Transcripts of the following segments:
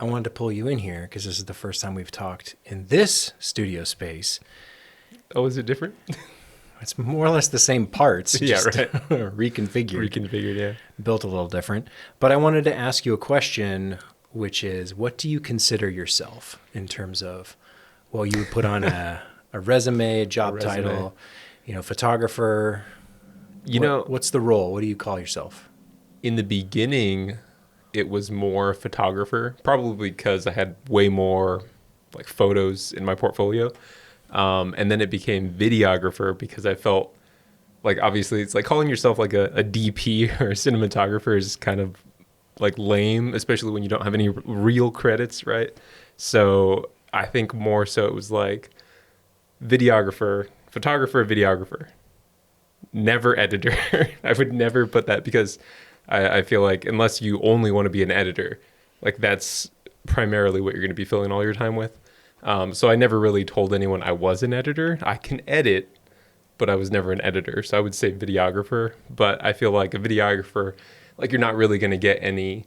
I wanted to pull you in here because this is the first time we've talked in this studio space. Oh, is it different? It's more or less the same parts, Yeah, just right. reconfigured, Reconfigured, yeah. built a little different. But I wanted to ask you a question, which is, what do you consider yourself in terms of, well, you would put on a resume, a A job resume. title, photographer. You know, What's the role? What do you call yourself? in the beginning, it was more photographer, probably because I had way more like photos in my portfolio. And then it became videographer because I felt like obviously it's like calling yourself like a DP or a cinematographer is kind of like lame, especially when you don't have any real credits, right? So I think more so it was like videographer, photographer, videographer, never editor. I would never put that because I feel like unless you only want to be an editor, like that's primarily what you're going to be filling all your time with. So I never really told anyone I was an editor. I can edit, but I was never an editor. So I would say videographer. But I feel like a videographer, like you're not really going to get any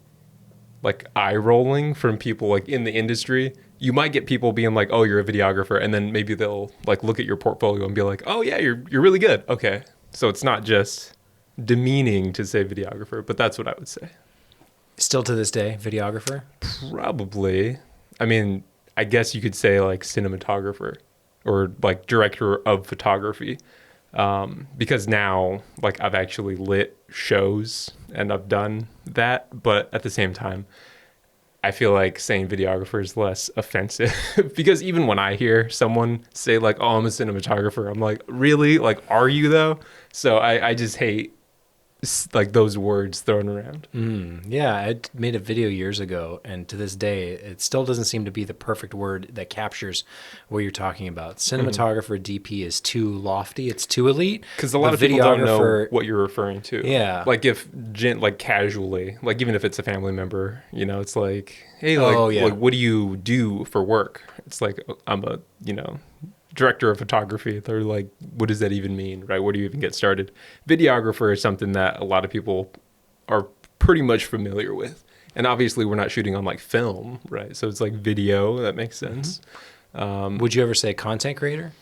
like eye rolling from people like in the industry. You might get people being like, "Oh, you're a videographer," and then maybe they'll like look at your portfolio and be like, "Oh yeah, you're really good." Okay, so it's not just demeaning to say videographer, but that's what I would say. Still to this day, videographer? Probably. I mean, I guess you could say like cinematographer or like director of photography. Because now like I've actually lit shows and I've done that, but at the same time I feel like saying videographer is less offensive because even when I hear someone say like, "Oh, I'm a cinematographer," I'm like, "Really? Like, are you though?" So I just hate like those words thrown around. Yeah, I made a video years ago, and to this day, it still doesn't seem to be the perfect word that captures what you're talking about. Cinematographer DP is too lofty, it's too elite, Because a but lot of people don't know videographer, what you're referring to. yeah. Like if like casually, like even if it's a family member, it's like, hey, Oh, like yeah. what do you do for work? It's like I'm a director of photography. They're like, what does that even mean, right? Where do you even get started? Videographer is something that a lot of people are pretty much familiar with, and obviously we're not shooting on like film, right? So it's like video. That makes sense. Would you ever say content creator?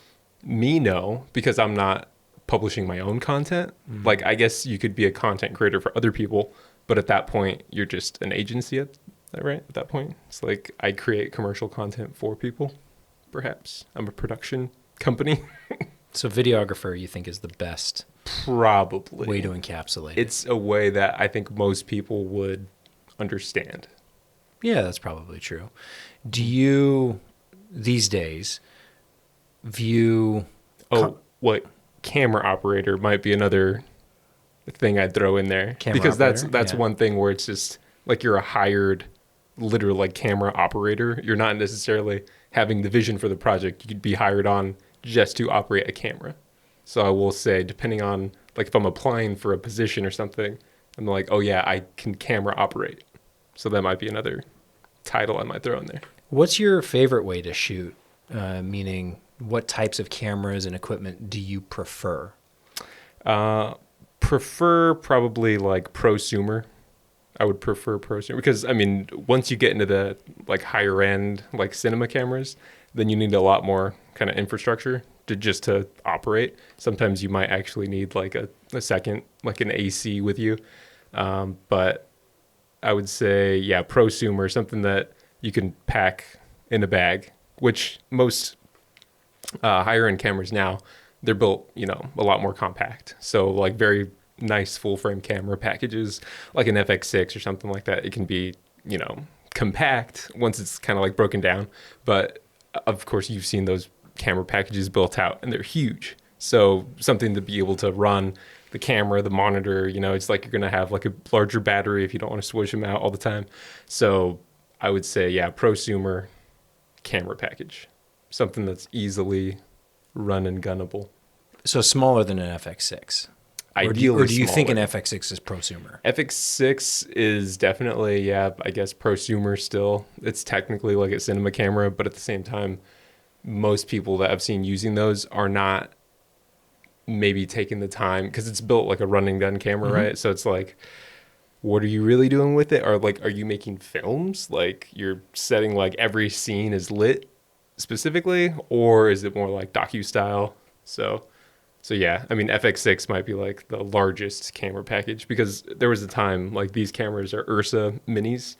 Me, no, because I'm not publishing my own content. Like, I guess you could be a content creator for other people, but at that point, you're just an agency. At that right? At that point, it's like I create commercial content for people. Perhaps I'm a production company. So, videographer, you think, is the best way to Probably, encapsulate it? it's a way that I think most people would understand. Yeah, that's probably true. Do you, these days, view. Oh, what camera operator might be another thing I'd throw in there Camera because that's operator? that's Yeah. one thing where it's just like you're a hired literal like camera operator. You're not necessarily having the vision for the project. You could be hired on just to operate a camera. So I will say depending on like if I'm applying for a position or something, I'm like, "Oh yeah, I can camera operate." So that might be another title I might throw in there. What's your favorite way to shoot? Meaning, what types of cameras and equipment do you prefer? Uh prefer probably like prosumer. I would prefer prosumer because I mean, once you get into the like higher end like cinema cameras, then you need a lot more kind of infrastructure to operate. Sometimes you might actually need like a second like an AC with you. But I would say yeah, prosumer, something that you can pack in a bag, which most higher end cameras now they're built a lot more compact. So like very nice full frame camera packages like an FX6 or something like that. It can be you know compact once it's kind of like broken down, but of course you've seen those camera packages built out and they're huge. So something to be able to run the camera, the monitor, it's like you're gonna have like a larger battery if you don't want to switch them out all the time. So I would say yeah, prosumer camera package, something that's easily run and gunnable. So smaller than an FX6, or Ideally do you think an smaller. FX6 is prosumer? FX6 is definitely, yeah, I guess prosumer still. It's technically like a cinema camera, but at the same time, most people that I've seen using those are not maybe taking the time because it's built like a run and gun camera, right? So it's like what are you really doing with it? Or like, are you making films? Like you're setting like every scene is lit specifically, or is it more like docu style? So yeah, I mean FX6 might be like the largest camera package because there was a time like these cameras are Ursa minis.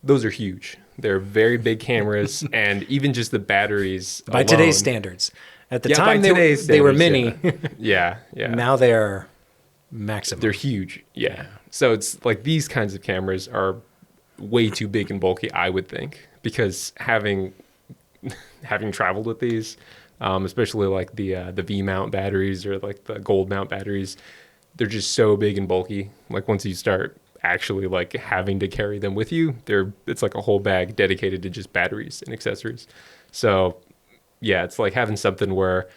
Those are huge. They're very big cameras, and even just the batteries By today's alone. standards. At the Yeah, by time, today's they were standards, mini. yeah. Yeah, yeah. Now they are They're maximum. huge. Yeah. Yeah. So it's like these kinds of cameras are way too big and bulky, I would think, because having traveled with these, especially like the V mount batteries or like the gold mount batteries, they're just so big and bulky. Like once you start actually like having to carry them with you, it's like a whole bag dedicated to just batteries and accessories. So yeah, it's like having something where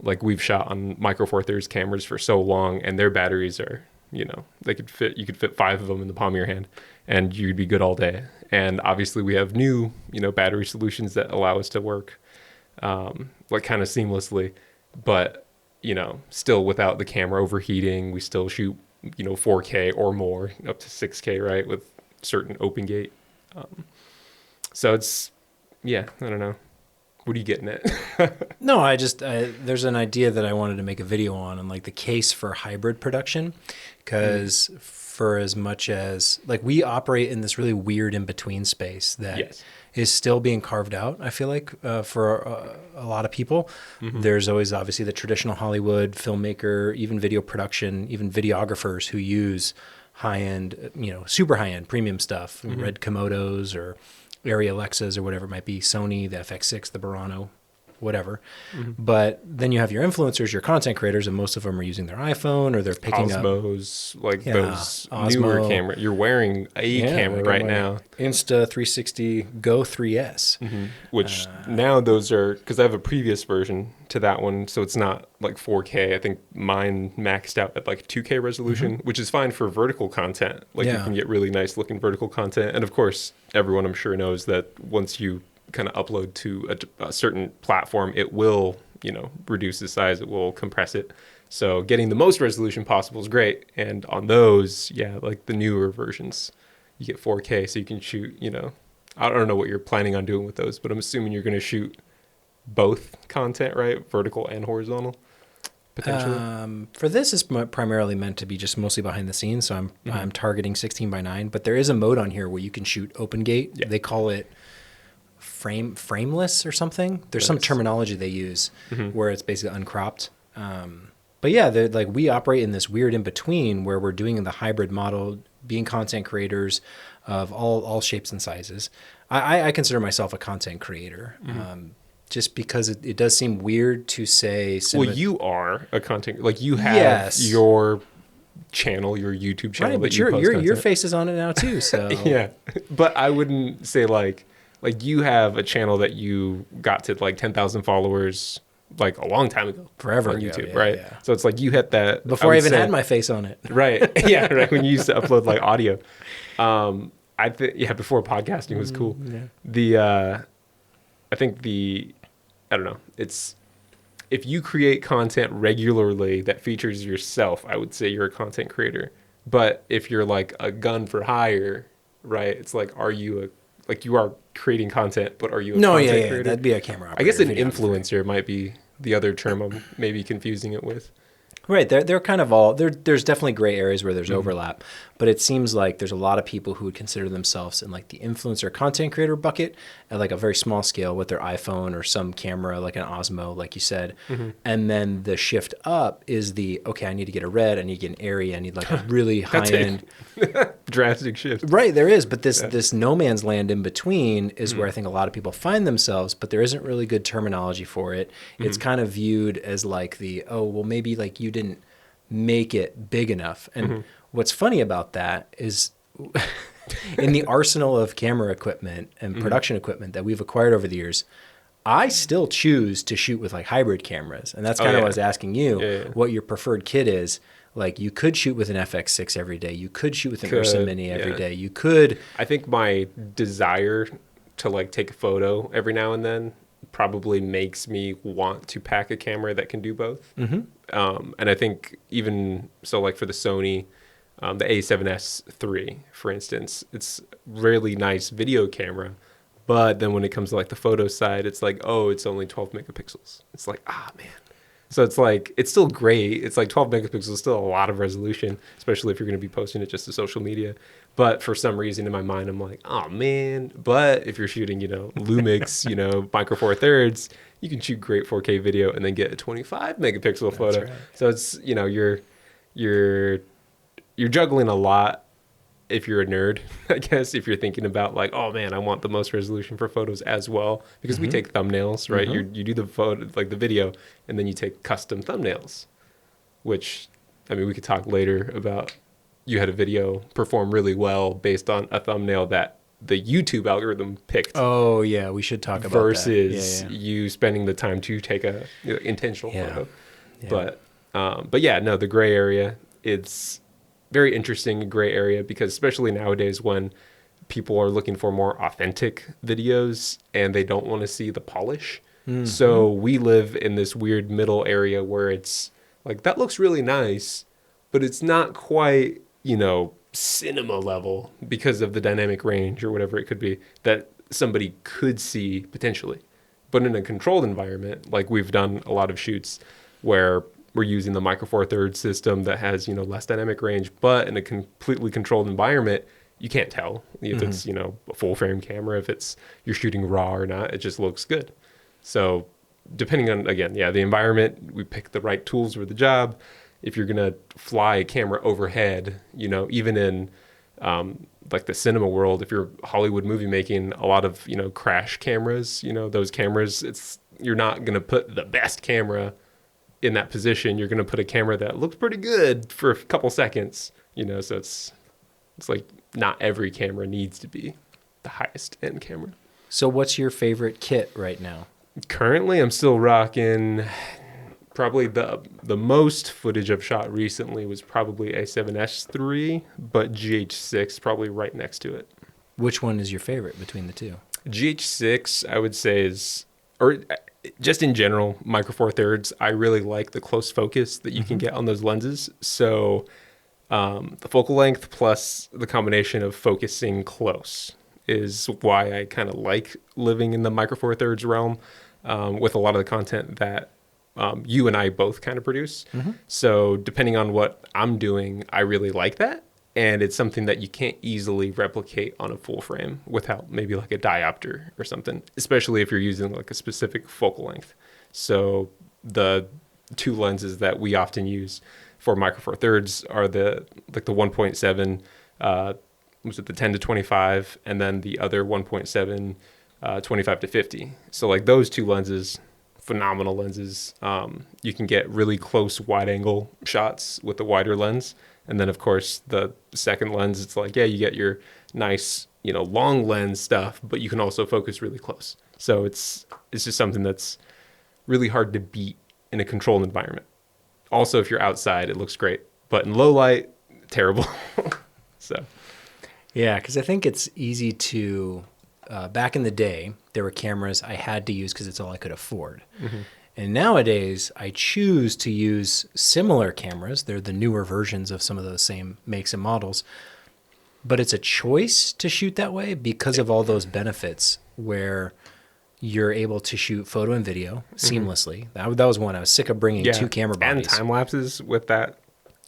like we've shot on Micro Four Thirds cameras for so long, and their batteries are, you could fit 5 of them in the palm of your hand, and you'd be good all day. And obviously, we have new, battery solutions that allow us to work like kind of seamlessly, but still without the camera overheating. We still shoot 4K or more, up to 6K, right, with certain open gate. So it's yeah, I don't know. What are you getting at? No, there's an idea that I wanted to make a video on like the case for hybrid production. Because for as much as, like, we operate in this really weird in-between space that Yes. is still being carved out, I feel like, for a lot of people. There's always obviously the traditional Hollywood filmmaker, even video production, even videographers who use high-end, super high-end premium stuff, red Komodos or Arri Alexas or whatever it might be, Sony, the FX6, the Burano, whatever. But then you have your influencers, your content creators, and most of them are using their iPhone or they're picking up Osmos, like those newer Osmo. camera. You're wearing a camera I got right my now, Insta 360 Go 3S. which now those are, because I have a previous version to that one, so it's not like 4K. I think mine maxed out at like 2K resolution, which is fine for vertical content. Like you Yeah. can get really nice looking vertical content. And of course, everyone I'm sure knows that once you kind of upload to a certain platform, it will, reduce the size, it will compress it. So getting the most resolution possible is great. And on those, yeah, like the newer versions, you get 4K, so you can shoot, I don't know what you're planning on doing with those, but I'm assuming you're going to shoot both content, right? Vertical and horizontal, potentially. For this, it's primarily meant to be just mostly behind the scenes. So I'm targeting 16 by 9, but there is a mode on here where you can shoot open gate. Yeah. They call it frameless or something. There's some Nice. terminology they use where it's basically uncropped. But yeah, like we operate in this weird in between where we're doing the hybrid model, being content creators of all shapes and sizes. I consider myself a content creator, just because it does seem weird to say. Well, you are a content, like you have Yes. your channel, your YouTube channel, Right, that but you post your content. face is on it now too. So Yeah, but I wouldn't say like you have a channel that you got to like 10,000 followers like a long time ago, Forever on ago, YouTube, yeah, right? yeah. So it's like you hit that before I would even say- had my face on it. right, yeah, right, when you used to upload like audio. I think before podcasting was cool. Yeah. I think I don't know, it's if you create content regularly that features yourself, I would say you're a content creator. But if you're like a gun for hire, right? It's like, are you you are creating content, but are you a No, content yeah, creator? that'd be a camera I guess operator, an videographer. influencer might be the other term I'm maybe confusing it with. Right, they're kind of all there's definitely gray areas where Mm-hmm. there's overlap, but it seems like there's a lot of people who would consider themselves in like the influencer content creator bucket at like a very small scale with their iPhone or some camera like an Osmo, like you said, Mm-hmm. and then the shift up is okay, I need to get a red, I need to get an Arri, I need like a really high That's end. Drastic shift. Right, there is, but this no man's land in between is where I think a lot of people find themselves, but there isn't really good terminology for it. It's kind of viewed as like maybe like you didn't make it big enough. And what's funny about that is in the arsenal of camera equipment and production equipment that we've acquired over the years, I still choose to shoot with like hybrid cameras. And that's kind of yeah. what I was asking you, Yeah. what your preferred kit is. Like you could shoot with an FX6 every day. You could shoot with an Ursa Mini every yeah. day. You could. I think my desire to like take a photo every now and then probably makes me want to pack a camera that can do both. And I think even so, like for the Sony, The A7S III, for instance, it's really nice video camera, but then when it comes to like the photo side, it's like, oh, it's only 12 megapixels. It's like, ah, man. So it's like, it's still great. It's like 12 megapixels is still a lot of resolution, especially if you're going to be posting it just to social media. But for some reason in my mind, I'm like, oh man. But if you're shooting, Lumix, Micro Four Thirds, you can shoot great 4K video and then get a 25 megapixel photo. right. So it's, you're juggling a lot if you're a nerd, I guess, if you're thinking about like, oh man, I want the most resolution for photos as well, because we take thumbnails, right? You do the photo, like the video, and then you take custom thumbnails, which, I mean, we could talk later about you had a video perform really well based on a thumbnail that the YouTube algorithm picked Oh yeah, we should talk about versus that. Yeah, you spending the time to take a intentional yeah. photo. Yeah. But yeah, no, the gray area, it's very interesting gray area, because especially nowadays when people are looking for more authentic videos and they don't want to see the polish. So we live in this weird middle area where it's like, that looks really nice, but it's not quite, cinema level because of the dynamic range or whatever it could be that somebody could see potentially. But in a controlled environment, like we've done a lot of shoots where we're using the Micro Four Thirds system that has, less dynamic range, but in a completely controlled environment, you can't tell if it's, a full frame camera, if it's you're shooting raw or not. It just looks good. So depending on, again, the environment, we pick the right tools for the job. If you're going to fly a camera overhead, even in like the cinema world, if you're Hollywood movie making, a lot of, crash cameras, those cameras, you're not going to put the best camera in that position. You're going to put a camera that looks pretty good for a couple seconds, so it's like not every camera needs to be the highest end camera. So what's your favorite kit right now? Currently, I'm still rocking probably the most footage I've shot recently was probably A7S III, but GH6 probably right next to it. Which one is your favorite between the two? GH6, I would say is, or just in general, Micro Four Thirds, I really like the close focus that you can get on those lenses. So the focal length plus the combination of focusing close is why I kind of like living in the Micro Four Thirds realm with a lot of the content that you and I both kind of produce. So depending on what I'm doing, I really like that. And it's something that you can't easily replicate on a full frame without maybe like a diopter or something, especially if you're using like a specific focal length. So the two lenses that we often use for Micro Four Thirds are the 1.7, was it the 10 to 25, and then the other 1.7, 25 to 50. So like those two lenses, phenomenal lenses. You can get really close wide angle shots with the wider lens. And then of course the second lens, it's like, you get your nice, long lens stuff, but you can also focus really close. So it's just something that's really hard to beat in a controlled environment. Also, if you're outside, it looks great, but in low light, terrible. So. Yeah, because I think it's easy to, back in the day, there were cameras I had to use because it's all I could afford. And nowadays, I choose to use similar cameras. They're the newer versions of some of those same makes and models. But it's a choice to shoot that way because of all those benefits where you're able to shoot photo and video seamlessly. That was one. I was sick of bringing two camera bodies. And time lapses with that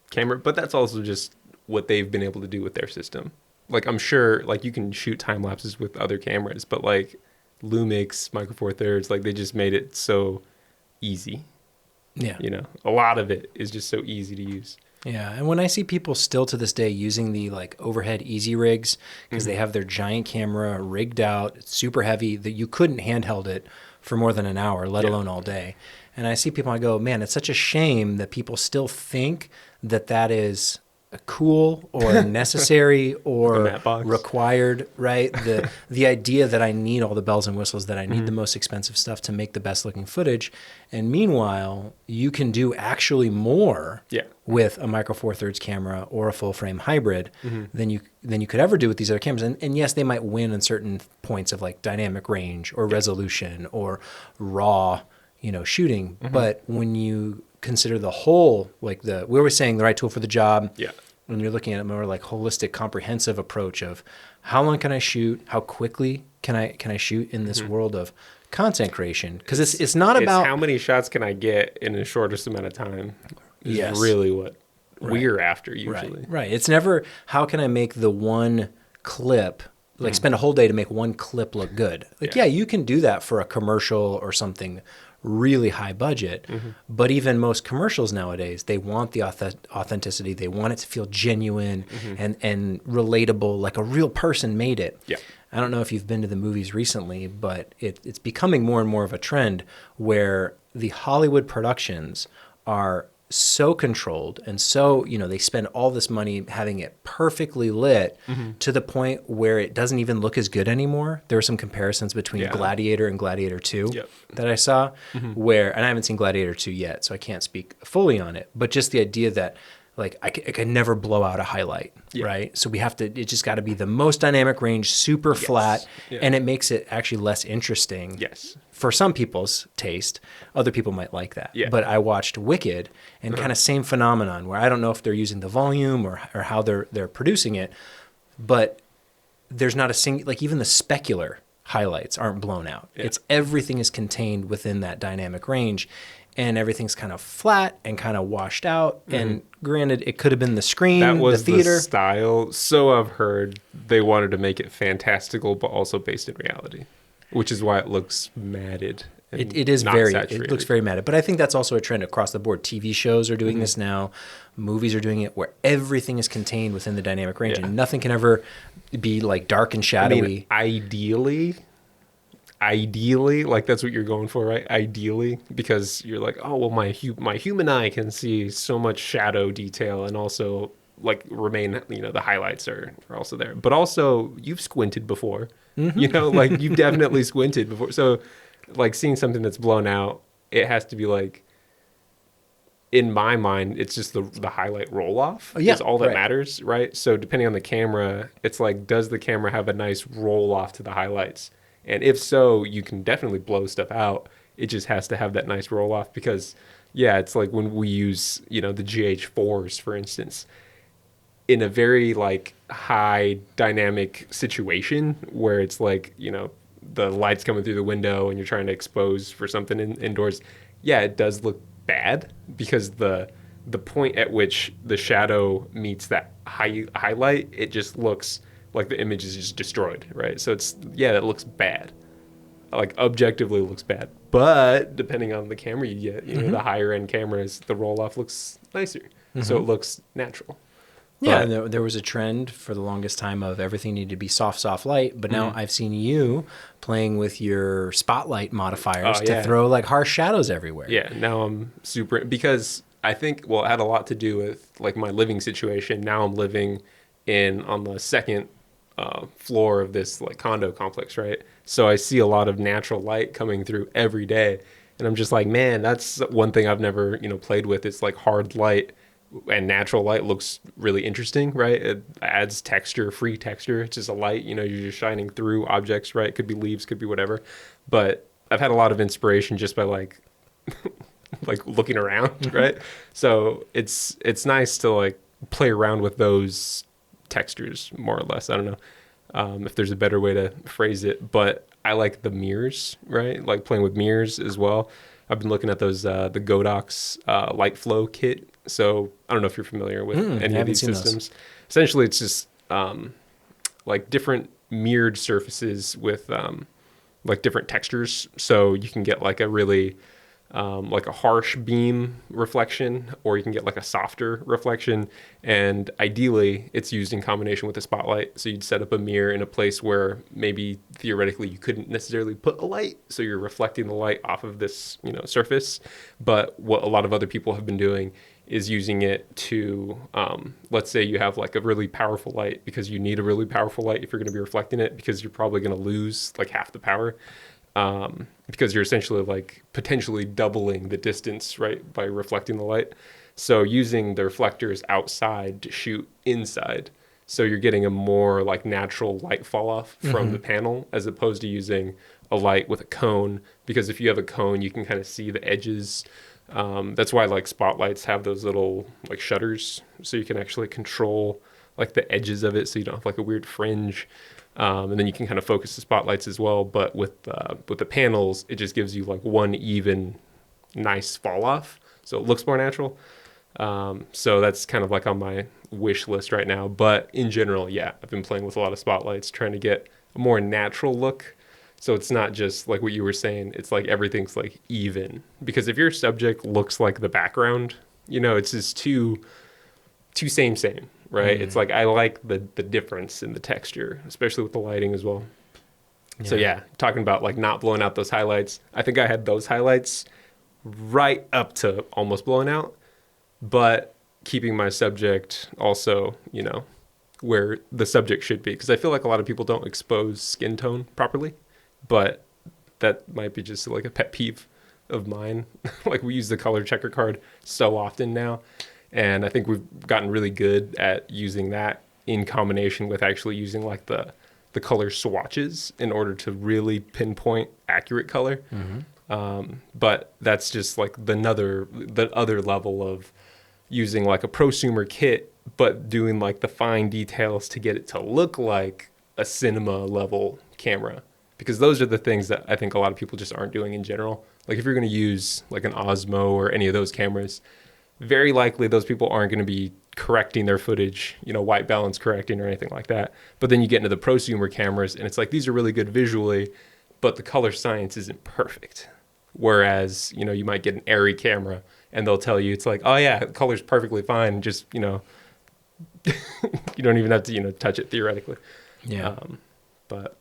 camera. But that's also just what they've been able to do with their system. Like, I'm sure, like, you can shoot time lapses with other cameras, but like Lumix, Micro Four Thirds, like they just made it so easy. Yeah. A lot of it is just so easy to use. Yeah, and when I see people still to this day using the like overhead easy rigs because they have their giant camera rigged out, it's super heavy, that you couldn't handheld it for more than an hour, let alone all day. And I see people, I go, man, it's such a shame that people still think that that is cool or necessary or required, right? The idea that I need all the bells and whistles, that I need the most expensive stuff to make the best looking footage. And meanwhile, you can do actually more with a Micro Four Thirds camera or a full frame hybrid than you could ever do with these other cameras. And yes, they might win in certain points of like dynamic range or resolution or raw, shooting. But when you consider the whole, like we were saying, the right tool for the job, when you're looking at a more like holistic, comprehensive approach of how long can I shoot, how quickly can I shoot in this world of content creation? Because it's not It's about how many shots can I get in the shortest amount of time is Yes. really what Right. we're after usually. Right. It's never how can I make the one clip, like spend a whole day to make one clip look good. Like, yeah, you can do that for a commercial or something really high budget. But even most commercials nowadays, they want the authenticity. They want it to feel genuine and relatable, like a real person made it. Yeah. I don't know if you've been to the movies recently, but it's becoming more and more of a trend where the Hollywood productions are so controlled and so, they spend all this money having it perfectly lit to the point where it doesn't even look as good anymore. There were some comparisons between Gladiator and Gladiator 2 that I saw where, and I haven't seen Gladiator 2 yet, so I can't speak fully on it, but just the idea that like I could never blow out a highlight, right? So it just got to be the most dynamic range, super flat, and it makes it actually less interesting. Yes. For some people's taste, other people might like that. Yeah. But I watched Wicked, and kind of same phenomenon where I don't know if they're using the volume or how they're producing it, but there's not a single, like even the specular highlights aren't blown out. Yeah. It's everything is contained within that dynamic range. And everything's kind of flat and kind of washed out. And granted, it could have been the screen, That was the theater. the style. So I've heard they wanted to make it fantastical, but also based in reality, which is why it looks matted. And It is not very, saturated. it looks very matted. But I think that's also a trend across the board. TV shows are doing this now. Movies are doing it where everything is contained within the dynamic range. Yeah. And nothing can ever be like dark and I shadowy. mean, ideally, like that's what you're going for, right? Ideally, because you're like, oh well, my human eye can see so much shadow detail, and also like remain, the highlights are also there. But also, you've squinted before, like you've definitely squinted before. So, like seeing something that's blown out, it has to be like, in my mind, it's just the highlight roll off is all that matters, right? So depending on the camera, it's like, does the camera have a nice roll off to the highlights? And if so, you can definitely blow stuff out. It just has to have that nice roll off because, it's like when we use, the GH4s, for instance, in a very like high dynamic situation where it's like, the light's coming through the window and you're trying to expose for something indoors. Yeah, it does look bad because the point at which the shadow meets that highlight, it just looks like the image is just destroyed, right? So it looks bad. Like objectively looks bad. But depending on the camera you get, the higher end cameras, the roll off looks nicer. So it looks natural. Yeah, and there was a trend for the longest time of everything needed to be soft light, but now I've seen you playing with your spotlight modifiers to throw like harsh shadows everywhere. Yeah, now I'm because I think, it had a lot to do with like my living situation. Now I'm living on the second floor of this like condo complex, right? So I see a lot of natural light coming through every day, and I'm just like, man, that's one thing I've never played with. It's like hard light and natural light looks really interesting, right? It adds texture, free texture. It's just a light, you're just shining through objects, right? It could be leaves, could be whatever. But I've had a lot of inspiration just by like like looking around, right? So it's nice to like play around with those textures more or less. I don't know if there's a better way to phrase it, but I like the mirrors, right? Like playing with mirrors as well. I've been looking at those the Godox light flow kit. So I don't know if you're familiar with any of these systems. Those. Essentially, it's just like different mirrored surfaces with like different textures. So you can get like a really like a harsh beam reflection, or you can get like a softer reflection. And ideally, it's used in combination with a spotlight. So you'd set up a mirror in a place where maybe theoretically you couldn't necessarily put a light. So you're reflecting the light off of this, surface. But what a lot of other people have been doing is using it to, let's say you have like a really powerful light, because you need a really powerful light if you're going to be reflecting it, because you're probably going to lose like half the power. Because you're essentially like potentially doubling the distance, right, by reflecting the light. So using the reflectors outside to shoot inside, so you're getting a more like natural light fall off from the panel, as opposed to using a light with a cone. Because if you have a cone, you can kind of see the edges That's why like spotlights have those little like shutters, so you can actually control like the edges of it, so you don't have like a weird fringe. And then you can kind of focus the spotlights as well. But with the panels, it just gives you like one even nice fall off, so it looks more natural. So that's kind of like on my wish list right now. But in general, yeah, I've been playing with a lot of spotlights, trying to get a more natural look. So it's not just like what you were saying. It's like everything's like even. Because if your subject looks like the background, it's just too same, right? It's like I like the difference in the texture, especially with the lighting as well. So yeah, talking about like not blowing out those highlights. I think I had those highlights right up to almost blowing out, but keeping my subject also, where the subject should be. Because I feel like a lot of people don't expose skin tone properly, but that might be just like a pet peeve of mine. Like we use the color checker card so often now, and I think we've gotten really good at using that in combination with actually using like the color swatches in order to really pinpoint accurate color. But that's just like the other level of using like a prosumer kit, but doing like the fine details to get it to look like a cinema level camera. Because those are the things that I think a lot of people just aren't doing in general. Like if you're going to use like an Osmo or any of those cameras, very likely those people aren't going to be correcting their footage, white balance correcting or anything like that. But then you get into the prosumer cameras and it's like, these are really good visually, but the color science isn't perfect. Whereas, you might get an Arri camera and they'll tell you, it's like, oh yeah, the color's perfectly fine. Just, you don't even have to, touch it theoretically. Yeah. But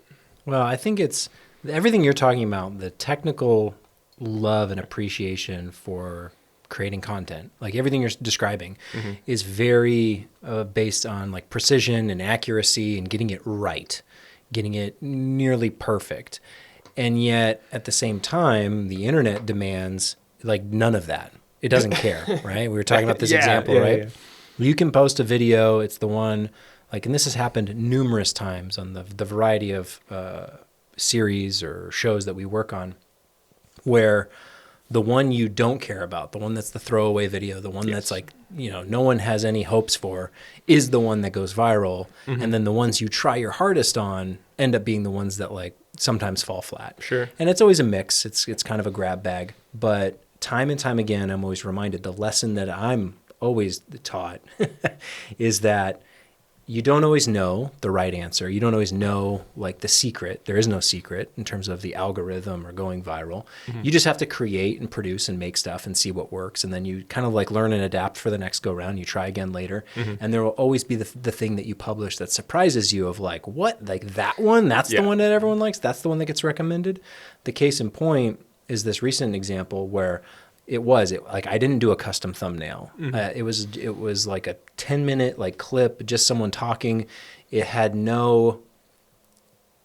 Well, I think it's everything you're talking about, the technical love and appreciation for creating content, like everything you're describing is very based on like precision and accuracy and getting it right, getting it nearly perfect. And yet at the same time, the internet demands like none of that. It doesn't care, right? We were talking about this example, right? Yeah. You can post a video. It's the one like, and this has happened numerous times on the variety of series or shows that we work on, where the one you don't care about, the one that's the throwaway video, the one that's like, no one has any hopes for, is the one that goes viral. And then the ones you try your hardest on end up being the ones that like sometimes fall flat. Sure. And it's always a mix. It's kind of a grab bag. But time and time again, I'm always reminded, the lesson that I'm always taught is that you don't always know the right answer. You don't always know like the secret. There is no secret in terms of the algorithm or going viral. You just have to create and produce and make stuff and see what works. And then you kind of like learn and adapt for the next go round. You try again later. And there will always be the thing that you publish that surprises you of like, what? Like that one? That's the one that everyone likes? That's the one that gets recommended? The case in point is this recent example where it like I didn't do a custom thumbnail. It was like a 10-minute like clip, just someone talking. It had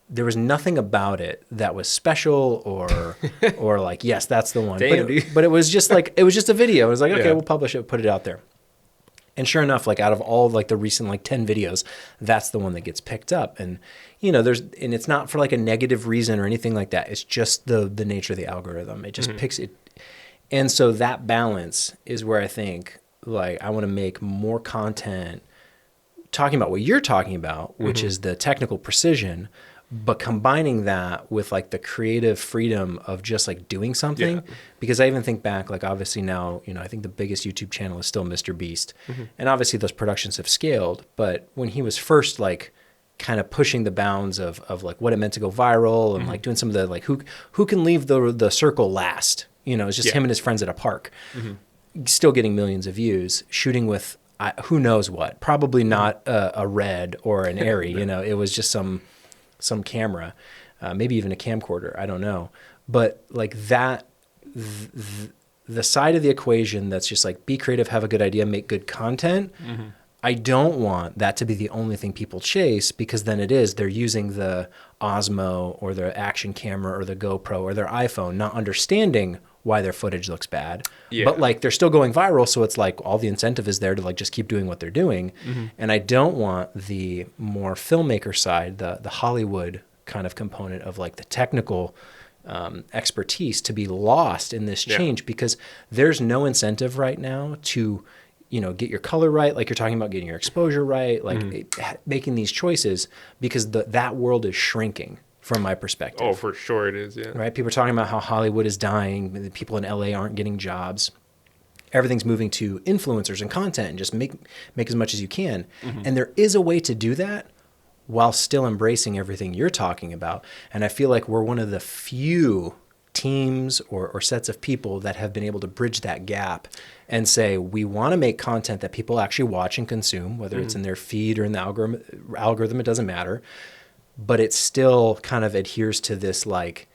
there was nothing about it that was special or like, yes, that's the one. Damn, but it was just like, it was just a video. It was like, okay, we'll publish it, put it out there. And sure enough, like out of all like the recent like 10 videos, that's the one that gets picked up. And and it's not for like a negative reason or anything like that. It's just the nature of the algorithm. It just picks it. And so that balance is where I think like I want to make more content talking about what you're talking about, which is the technical precision, but combining that with like the creative freedom of just like doing something. Because I even think back, like obviously now, I think the biggest YouTube channel is still Mr. Beast. And obviously those productions have scaled, but when he was first like kind of pushing the bounds of like what it meant to go viral and like doing some of the like who can leave the circle last. It's just him and his friends at a park, still getting millions of views, shooting with who knows what, probably not a Red or an Arri, it was just some camera, maybe even a camcorder, I don't know. But like that, the side of the equation that's just like be creative, have a good idea, make good content. I don't want that to be the only thing people chase, because then they're using the Osmo or their action camera or the GoPro or their iPhone, not understanding why their footage looks bad. But like they're still going viral, so it's like all the incentive is there to like just keep doing what they're doing. And I don't want the more filmmaker side, the Hollywood kind of component of like the technical expertise to be lost in this change because there's no incentive right now to, get your color right, like you're talking about getting your exposure right, like making these choices because that world is shrinking from my perspective. Oh, for sure it is, yeah. Right? People are talking about how Hollywood is dying, the people in LA aren't getting jobs. Everything's moving to influencers and content and just make as much as you can. And there is a way to do that while still embracing everything you're talking about. And I feel like we're one of the few teams or sets of people that have been able to bridge that gap and say, we want to make content that people actually watch and consume, whether it's in their feed or in the algorithm, it doesn't matter. But it still kind of adheres to this like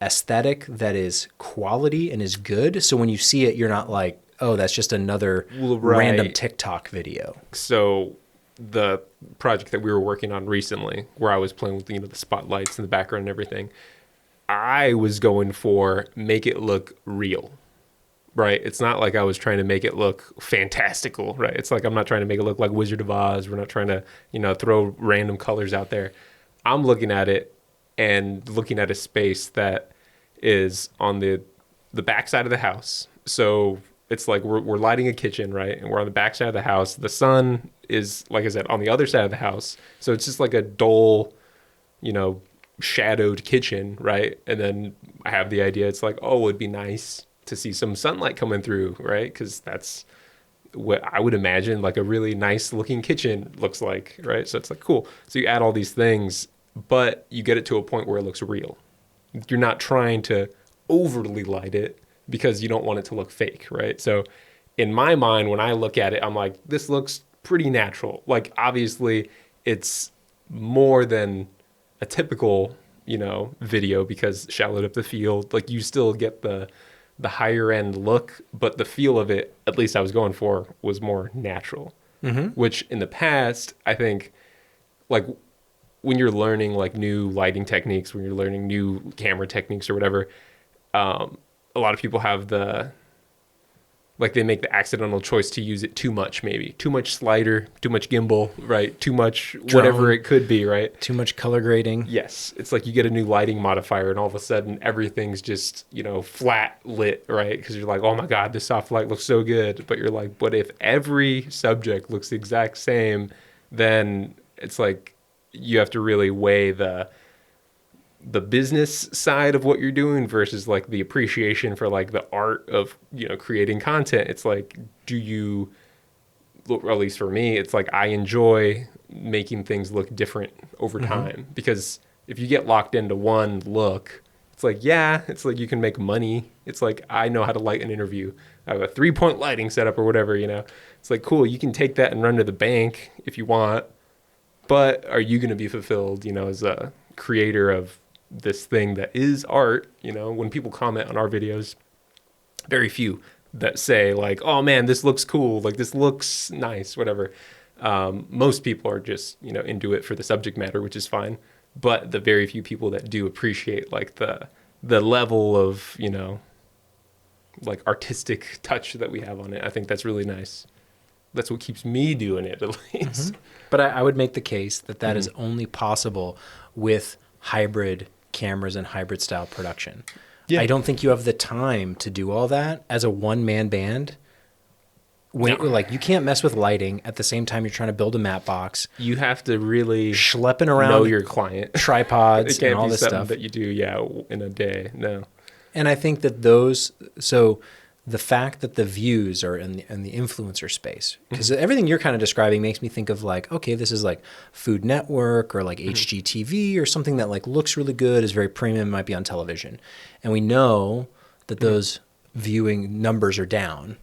aesthetic that is quality and is good. So when you see it, you're not like, oh, that's just another random TikTok video. So the project that we were working on recently, where I was playing with the spotlights in the background and everything, I was going for make it look real, right? It's not like I was trying to make it look fantastical, right? It's like I'm not trying to make it look like Wizard of Oz. We're not trying to, throw random colors out there. I'm looking at it and looking at a space that is on the back side of the house. So it's like we're lighting a kitchen, right? And we're on the back side of the house. The sun is, like I said, on the other side of the house. So it's just like a dull, shadowed kitchen, right? And then I have the idea, it's like, oh, it'd be nice to see some sunlight coming through, right? Because that's what I would imagine like a really nice looking kitchen looks like, right? So it's like, cool. So you add all these things, but you get it to a point where it looks real. You're not trying to overly light it because you don't want it to look fake, right? So in my mind, when I look at it, I'm like, this looks pretty natural. Like, obviously, it's more than a typical, video because shallowed up the field. Like, you still get the higher end look, but the feel of it, at least I was going for, was more natural. Which in the past, I think, like, when you're learning like new lighting techniques, when you're learning new camera techniques or whatever, a lot of people have they make the accidental choice to use it too much, maybe too much slider, too much gimbal, right? Too much whatever it could be, right? Too much color grading. Yes. It's like you get a new lighting modifier and all of a sudden everything's just, flat lit, right? Because you're like, oh my God, this soft light looks so good. But you're like, but if every subject looks the exact same, then it's like you have to really weigh the business side of what you're doing versus like the appreciation for like the art of, creating content. It's like, or at least for me, it's like I enjoy making things look different over time because if you get locked into one look, it's like, it's like you can make money. It's like, I know how to light an interview. I have a 3-point lighting setup or whatever, it's like, cool. You can take that and run to the bank if you want, but are you going to be fulfilled, as a creator of this thing that is art? When people comment on our videos, very few that say like, oh man, this looks cool, like this looks nice, whatever. Most people are just into it for the subject matter, which is fine, but the very few people that do appreciate like the level of like artistic touch that we have on it, I think that's really nice. That's what keeps me doing it, at least. But I would make the case that is only possible with hybrid cameras and hybrid style production. I don't think you have the time to do all that as a one-man band. Like, you can't mess with lighting at the same time you're trying to build a matte box. You have to really schlepping around, know your client, tripods, and all this stuff that you do, in a day. No, and I think that the fact that the views are in the influencer space, because everything you're kind of describing makes me think of like, okay, this is like Food Network or like HGTV or something that like looks really good, is very premium, might be on television. And we know that those viewing numbers are down,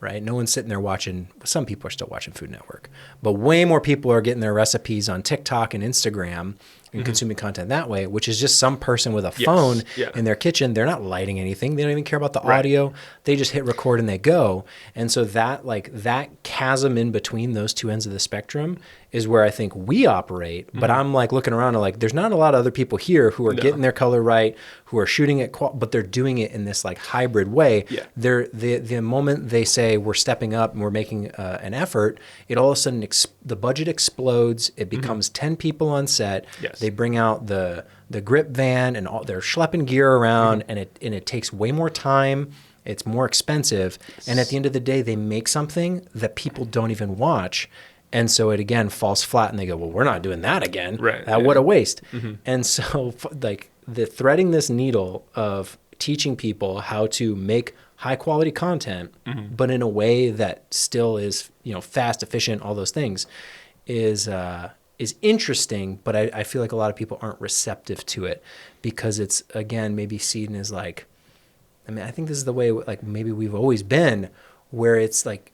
right? No one's sitting there watching. Some people are still watching Food Network, but way more people are getting their recipes on TikTok and Instagram and consuming content that way, which is just some person with a phone in their kitchen. They're not lighting anything. They don't even care about the audio. They just hit record and they go. And so that chasm in between those two ends of the spectrum is where I think we operate. But I'm like looking around and like, there's not a lot of other people here who are getting their color right, who are shooting it, but they're doing it in this like hybrid way. They're the moment they say we're stepping up and we're making an effort, it all of a sudden the budget explodes. It becomes 10 people on set. They bring out the the grip van and all, they're schlepping gear around, and it takes way more time. It's more expensive, and at the end of the day, they make something that people don't even watch, and so it again falls flat. And they go, "Well, we're not doing that again. Right? What a waste." And so, like the threading this needle of teaching people how to make high quality content, but in a way that still is fast, efficient, all those things, is interesting. But I feel like a lot of people aren't receptive to it because it's again maybe seen as like. I mean, I think this is the way, like, maybe we've always been, where it's like,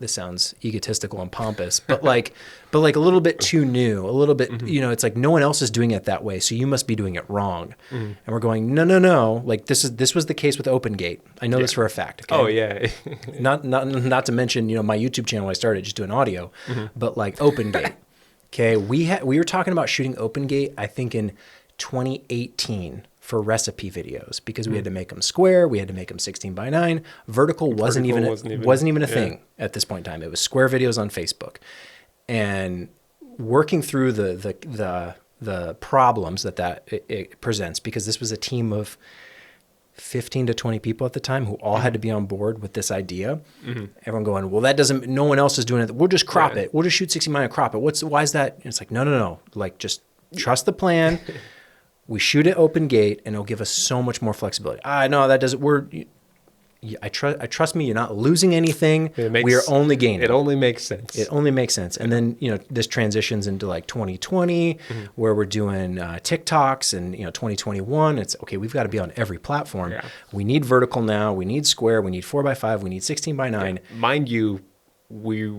this sounds egotistical and pompous, but like a little bit too new, a little bit, it's like no one else is doing it that way, so you must be doing it wrong. And we're going, no, like this was the case with OpenGate. I know this for a fact. Okay? Oh yeah. not to mention, my YouTube channel I started just doing audio, but like OpenGate. Okay, we were talking about shooting OpenGate, I think in 2018. For recipe videos, because we had to make them square, we had to make them 16:9. Vertical wasn't even a thing at this point in time. It was square videos on Facebook, and working through the problems that it presents, because this was a team of 15 to 20 people at the time who all had to be on board with this idea. Everyone going, well, no one else is doing it. We'll just crop it. We'll just shoot 16:9 and crop it. Why is that? And it's like, no. Like, just trust the plan. We shoot at OpenGate, and it'll give us so much more flexibility. No, that doesn't. I trust me. You're not losing anything. We are only gaining. It only makes sense. It only makes sense. And then this transitions into like 2020, where we're doing TikToks, and 2021. It's okay. We've got to be on every platform. Yeah. We need vertical now. We need square. We need 4:5. We need 16:9. Yeah. Mind you, we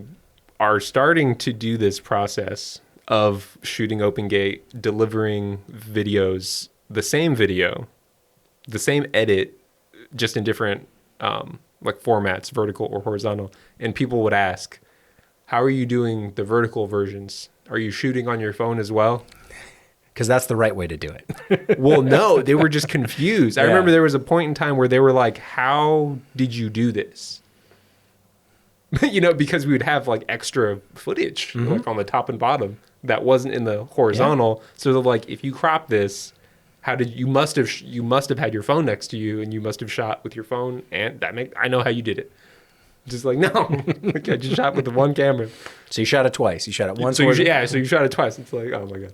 are starting to do this process of shooting OpenGate, delivering videos, the same video, the same edit, just in different like formats, vertical or horizontal. And people would ask, how are you doing the vertical versions? Are you shooting on your phone as well? Because that's the right way to do it. Well, no, they were just confused. I remember there was a point in time where they were like, how did you do this? Because we would have like extra footage like on the top and bottom that wasn't in the horizontal. So they're like, if you crop this, you must have had your phone next to you, and you must have shot with your phone, and I know how you did it. Just like, no, like, I just shot with the one camera. So you shot it twice. You shot it once. So you shot it twice. It's like, oh my God.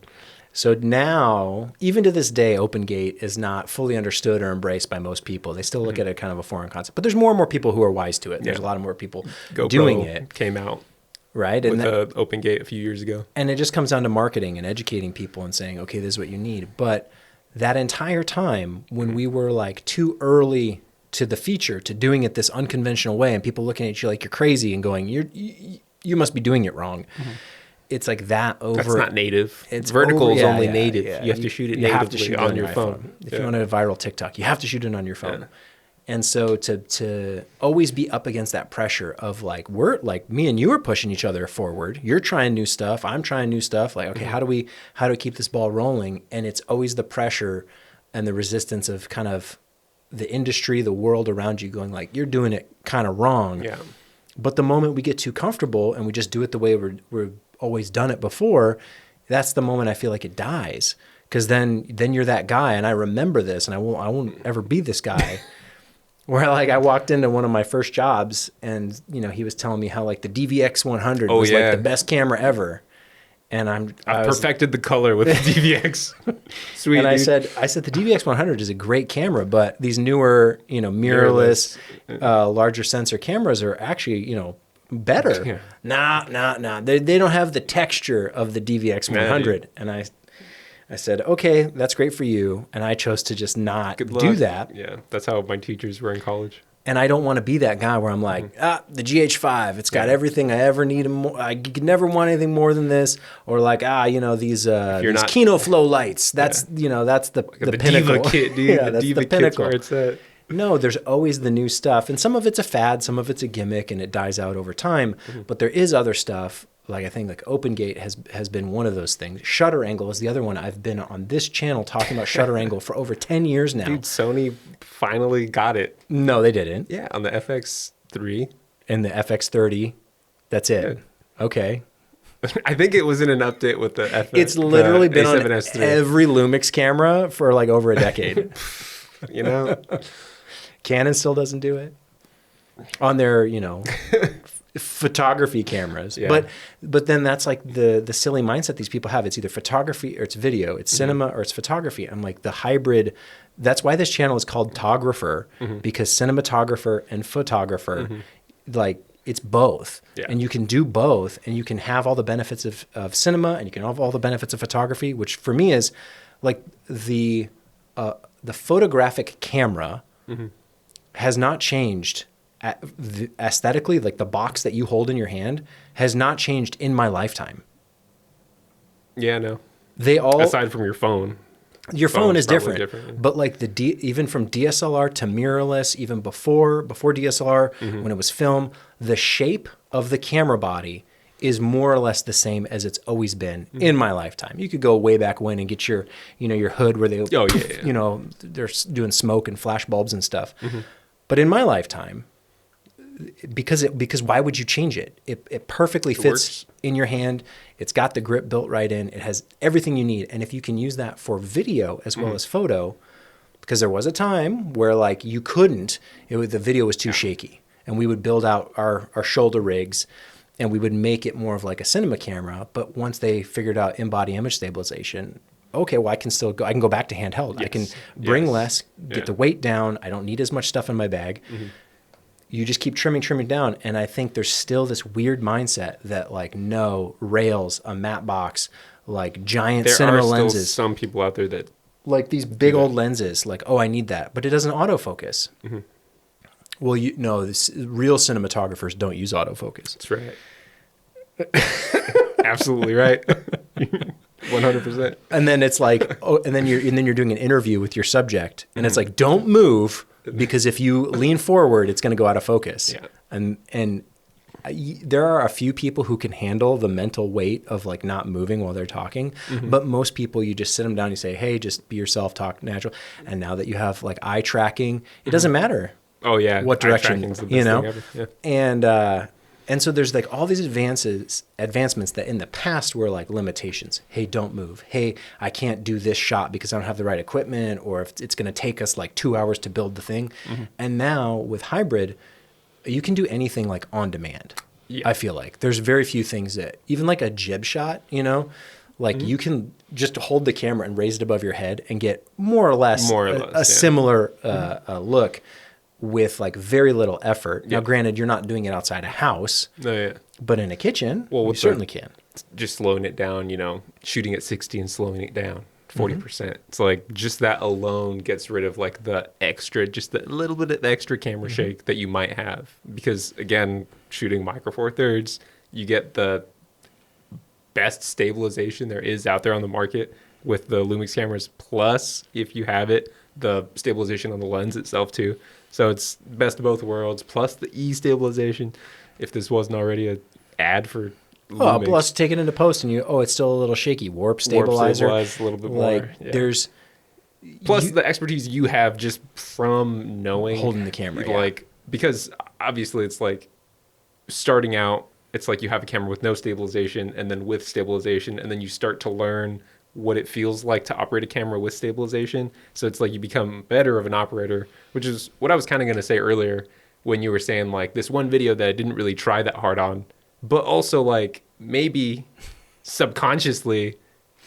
So now, even to this day, OpenGate is not fully understood or embraced by most people. They still look at it kind of a foreign concept. But there's more and more people who are wise to it. There's a lot of more people doing it. Came out. Right. With OpenGate a few years ago. And it just comes down to marketing and educating people and saying, okay, this is what you need. But that entire time, when we were like too early to the feature, to doing it this unconventional way, and people looking at you like you're crazy and going, you must be doing it wrong. It's like that over. That's not native. It's vertical is only native. Yeah. You have to shoot it natively on your phone. If you want a viral TikTok, you have to shoot it on your phone. Yeah. And so to always be up against that pressure of like, we're like, me and you are pushing each other forward. You're trying new stuff. I'm trying new stuff. Like, okay, how do we keep this ball rolling? And it's always the pressure and the resistance of kind of the industry, the world around you going like, you're doing it kind of wrong. Yeah. But the moment we get too comfortable and we just do it the way we're always done it before, that's the moment I feel like it dies. Because then you're that guy, and I remember this, and I won't ever be this guy. Where like I walked into one of my first jobs, and he was telling me how like the DVX 100 was like the best camera ever, and I perfected the color with the DVX. Sweet. And I said the DVX 100 is a great camera, but these newer mirrorless, larger sensor cameras are actually better. Yeah. Nah. They don't have the texture of the DVX 100, and I said, okay, that's great for you. And I chose to just not do that. Yeah, that's how my teachers were in college. And I don't want to be that guy where I'm like, the GH5, it's got everything I ever need. I could never want anything more than this. Or like, these Kino Flow lights. That's, that's the pinnacle. Diva kit, dude. Yeah, the that's Diva the pinnacle. Kit's where it's at. No, there's always the new stuff. And some of it's a fad, some of it's a gimmick, and it dies out over time. But there is other stuff. Like I think like OpenGate has been one of those things. Shutter angle is the other one. I've been on this channel talking about shutter angle for over 10 years now. Dude, Sony finally got it. No, they didn't. Yeah, on the FX3. And the FX30. That's it. Yeah. Okay. I think it was in an update with the It's literally been on A7S3. every Lumix camera for like over a decade. You know, Canon still doesn't do it on their, photography cameras. Yeah. But then that's like the silly mindset these people have. It's either photography or it's video, it's cinema or it's photography. I'm like the hybrid. That's why this channel is called Tographer, because cinematographer and photographer, like it's both. Yeah. And you can do both, and you can have all the benefits of cinema, and you can have all the benefits of photography, which for me is like the photographic camera has not changed aesthetically. Like the box that you hold in your hand has not changed in my lifetime. yeah, no. They all, Aside from your phone. your phone phone's is probably different, yeah. but like even from DSLR to mirrorless, even before DSLR, when it was film, the shape of the camera body is more or less the same as it's always been in my lifetime. You could go way back when and get your, your hood where they, they're doing smoke and flash bulbs and stuff. But in my lifetime, because why would you change it? It perfectly fits works. in your hand. It's got the grip built right in. It has everything you need. And if you can use that for video as well as photo, because there was a time where like you couldn't, the video was too shaky, and we would build out our shoulder rigs and we would make it more of like a cinema camera. But once they figured out in-body image stabilization, okay, well, I can go back to handheld. I can bring less, get the weight down. I don't need as much stuff in my bag. You just keep trimming down. And I think there's still this weird mindset that like, no, rails, a matte box, like giant cinema lenses. Still some people out there that like these big old lenses, like, oh, I need that. But it doesn't autofocus. Well, real cinematographers don't use autofocus. That's right. Absolutely right. 100%. And then it's like, and then you're doing an interview with your subject, and it's like, don't move, because if you lean forward, it's going to go out of focus. Yeah. And there are a few people who can handle the mental weight of like not moving while they're talking, but most people, you just sit them down, you say, hey, just be yourself, talk natural. And now that you have like eye tracking, it doesn't matter. Oh yeah. What direction, the best thing ever. Yeah. And so there's like all these advancements that in the past were like limitations. Hey, don't move. Hey, I can't do this shot because I don't have the right equipment, or if it's going to take us like 2 hours to build the thing. And now with hybrid, you can do anything like on demand. Yeah. I feel like there's very few things that, even like a jib shot, like you can just hold the camera and raise it above your head and get more or less a similar look with like very little effort. Now, granted, you're not doing it outside a house, but in a kitchen, you certainly can. Just slowing it down, shooting at 60 and slowing it down 40%. It's like just that alone gets rid of like the extra, just the little bit of extra camera shake that you might have. Because again, shooting micro four thirds, you get the best stabilization there is out there on the market with the Lumix cameras. Plus, if you have it, the stabilization on the lens itself too. So it's best of both worlds, plus the stabilization. If this wasn't already an ad for Lumix. Plus take it into post and it's still a little shaky. Warp stabilizer. Warp stabilize a little bit more. There's... Plus the expertise you have just from knowing... Holding the camera, because obviously it's like starting out, it's like you have a camera with no stabilization and then with stabilization, and then you start to learn what it feels like to operate a camera with stabilization. So it's like you become better of an operator, which is what I was kind of going to say earlier when you were saying like this one video that I didn't really try that hard on, but also like maybe subconsciously,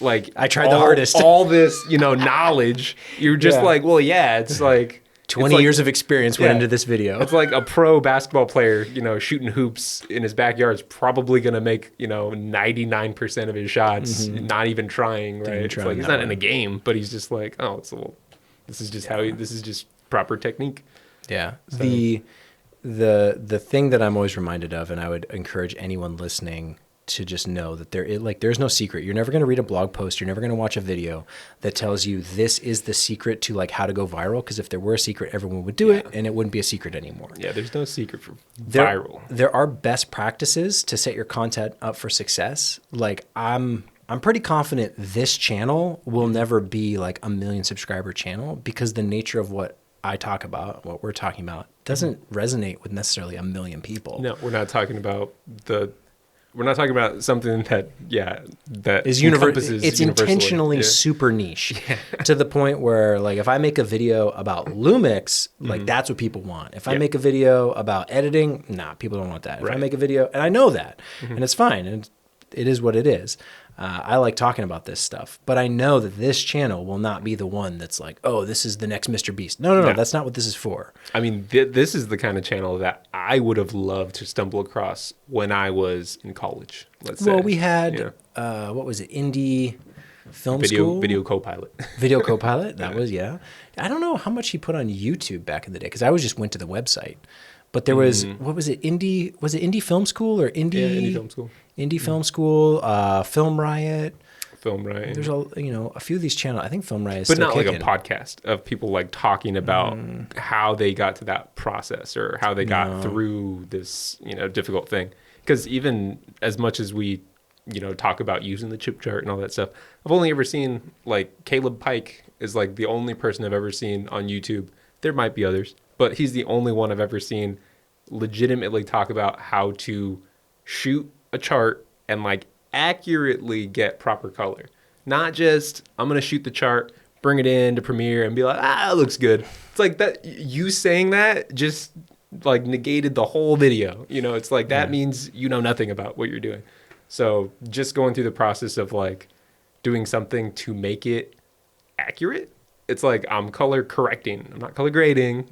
like I tried the hardest. All this, knowledge, you're just like, well, yeah, it's like 20 years of experience went into this video. It's like a pro basketball player, shooting hoops in his backyard is probably going to make, 99% of his shots, not even trying, right? It's like he's not in a game, but he's just like, this is just this is just proper technique. Yeah. So. The thing that I'm always reminded of, and I would encourage anyone listening to just know that there's no secret. You're never going to read a blog post. You're never going to watch a video that tells you this is the secret to like how to go viral. Because if there were a secret, everyone would do it, and it wouldn't be a secret anymore. Yeah, there's no secret for viral. There are best practices to set your content up for success. Like I'm pretty confident this channel will never be like a 1 million subscriber channel, because the nature of what I talk about, what we're talking about, doesn't resonate with necessarily 1 million people. No, we're not talking about the we're not talking about something that that Is encompasses it's universally. intentionally Yeah. super niche to the point where, like, if I make a video about Lumix, like that's what people want. If I Yeah. make a video about editing, nah, people don't want that. If I Right. make a video, and I know that, and it's fine, and it is what it is. I like talking about this stuff, but I know that this channel will not be the one that's like, oh, this is the next Mr. Beast. No, No. that's not what this is for. I mean, this is the kind of channel that I would have loved to stumble across when I was in college. Let's say. Well, we had Yeah. what was it, indie film school, Video co-pilot. Video Copilot. That was, yeah. I don't know how much he put on YouTube back in the day because I always just went to the website. But there was, what was it, indie? Was it indie film school or indie? Yeah, indie film school. Indie film school, Film Riot. Film Riot. There's a few of these channels. I think Film Riot is But still not kicking. like a podcast of people like talking about how they got to that process or how they got through this, difficult thing. Because even as much as we, talk about using the chip chart and all that stuff, I've only ever seen like Caleb Pike is like the only person I've ever seen on YouTube. There might be others, but he's the only one I've ever seen legitimately talk about how to shoot a chart and like accurately get proper color. Not just, I'm going to shoot the chart, bring it into Premiere and be like, it looks good. It's like that, you saying that just like negated the whole video. It's like that means you know nothing about what you're doing. So just going through the process of like doing something to make it accurate. It's like I'm color correcting. I'm not color grading.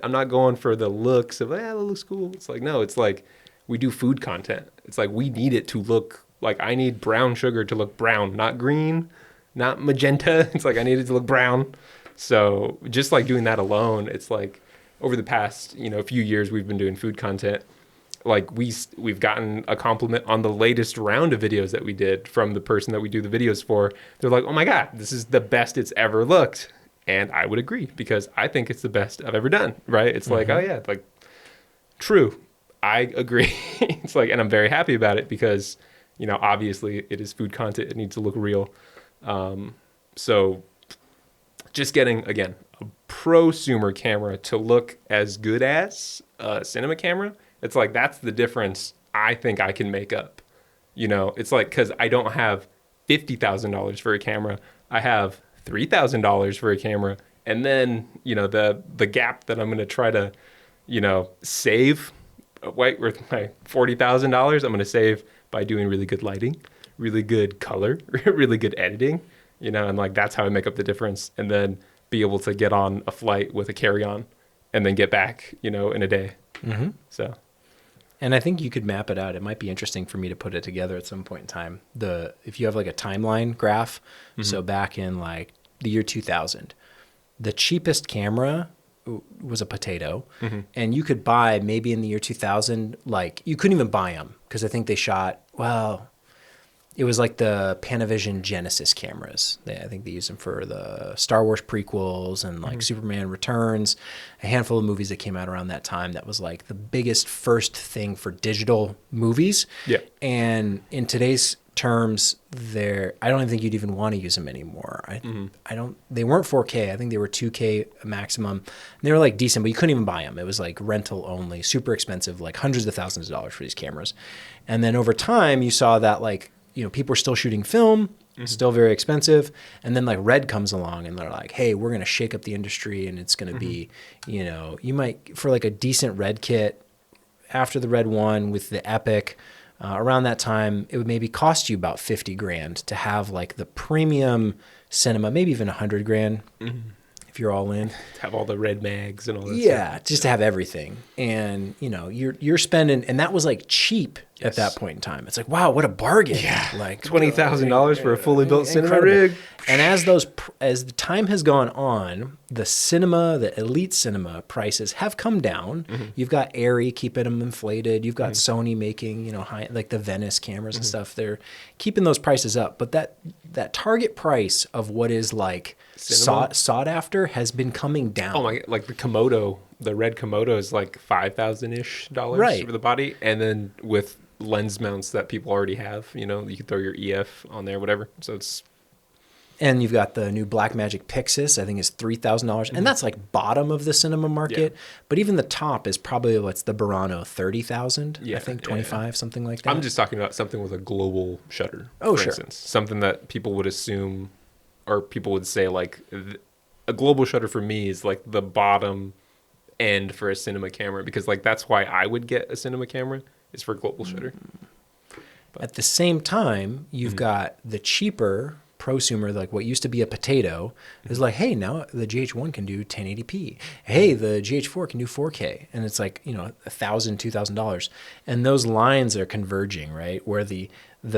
I'm not going for the looks of, that looks cool. It's like, no, it's like we do food content. It's like we need it to look like I need brown sugar to look brown, not green, not magenta. It's like I need it to look brown. So just like doing that alone, it's like over the past, few years we've been doing food content. Like we've gotten a compliment on the latest round of videos that we did from the person that we do the videos for. They're like, oh my God, this is the best it's ever looked. And I would agree because I think it's the best I've ever done. Right. It's like, oh yeah, like true. I agree. It's like, and I'm very happy about it because, obviously it is food content. It needs to look real. So just getting, again, a prosumer camera to look as good as a cinema camera. It's like, that's the difference I think I can make up. It's like, because I don't have $50,000 for a camera. I have $3,000 for a camera. And then, the gap that I'm going to try to, save with my $40,000, I'm going to save by doing really good lighting, really good color, really good editing, and like, that's how I make up the difference. And then be able to get on a flight with a carry-on and then get back, in a day. Mm-hmm. So. And I think you could map it out. It might be interesting for me to put it together at some point in time. If you have like a timeline graph, so back in like the year 2000, the cheapest camera was a potato, and you could buy maybe in the year 2000, like you couldn't even buy them because I think they shot, it was like the Panavision Genesis cameras. I think they used them for the Star Wars prequels and like Superman Returns, a handful of movies that came out around that time. That was like the biggest first thing for digital movies. Yeah. And in today's terms, I don't even think you'd even want to use them anymore. They weren't 4K. I think they were 2K maximum. And they were like decent, but you couldn't even buy them. It was like rental only, super expensive, like hundreds of thousands of dollars for these cameras. And then over time, you saw that like, people are still shooting film, still very expensive. And then like Red comes along and they're like, hey, we're going to shake up the industry and it's going to be, you might, for like a decent Red kit after the Red one with the Epic, around that time, it would maybe cost you about 50 grand to have like the premium cinema, maybe even 100 grand. If you're all in, To have all the red mags and all that stuff. Just to have everything. And you're spending, and that was like cheap at that point in time. It's like, wow, what a bargain. Yeah. Like $20,000 for a fully built cinema rig. And as the time has gone on, the elite cinema prices have come down. You've got Arri keeping them inflated. You've got Sony making, high, like the Venice cameras and stuff. They're keeping those prices up. But that target price of what is like sought after has been coming down. Oh my, like the Komodo, the red Komodo is like $5,000-ish for the body. And then with lens mounts that people already have, you can throw your EF on there, whatever. So it's And you've got the new Blackmagic Pixis, I think is $3,000. And that's like bottom of the cinema market. Yeah. But even the top is probably what's the Burano, 30,000, Yeah, I think, yeah, 25, something like that. I'm just talking about something with a global shutter, Oh, for sure. instance. Something that people would assume, or people would say, like, a global shutter for me is like the bottom end for a cinema camera, because like that's why I would get a cinema camera, is for global shutter. At the same time, you've got the cheaper prosumer, like what used to be a potato, is like, hey, now the GH1 can do 1080p. Hey, the GH4 can do 4K. And it's like, you know, $1,000, $2,000. And those lines are converging, right? Where the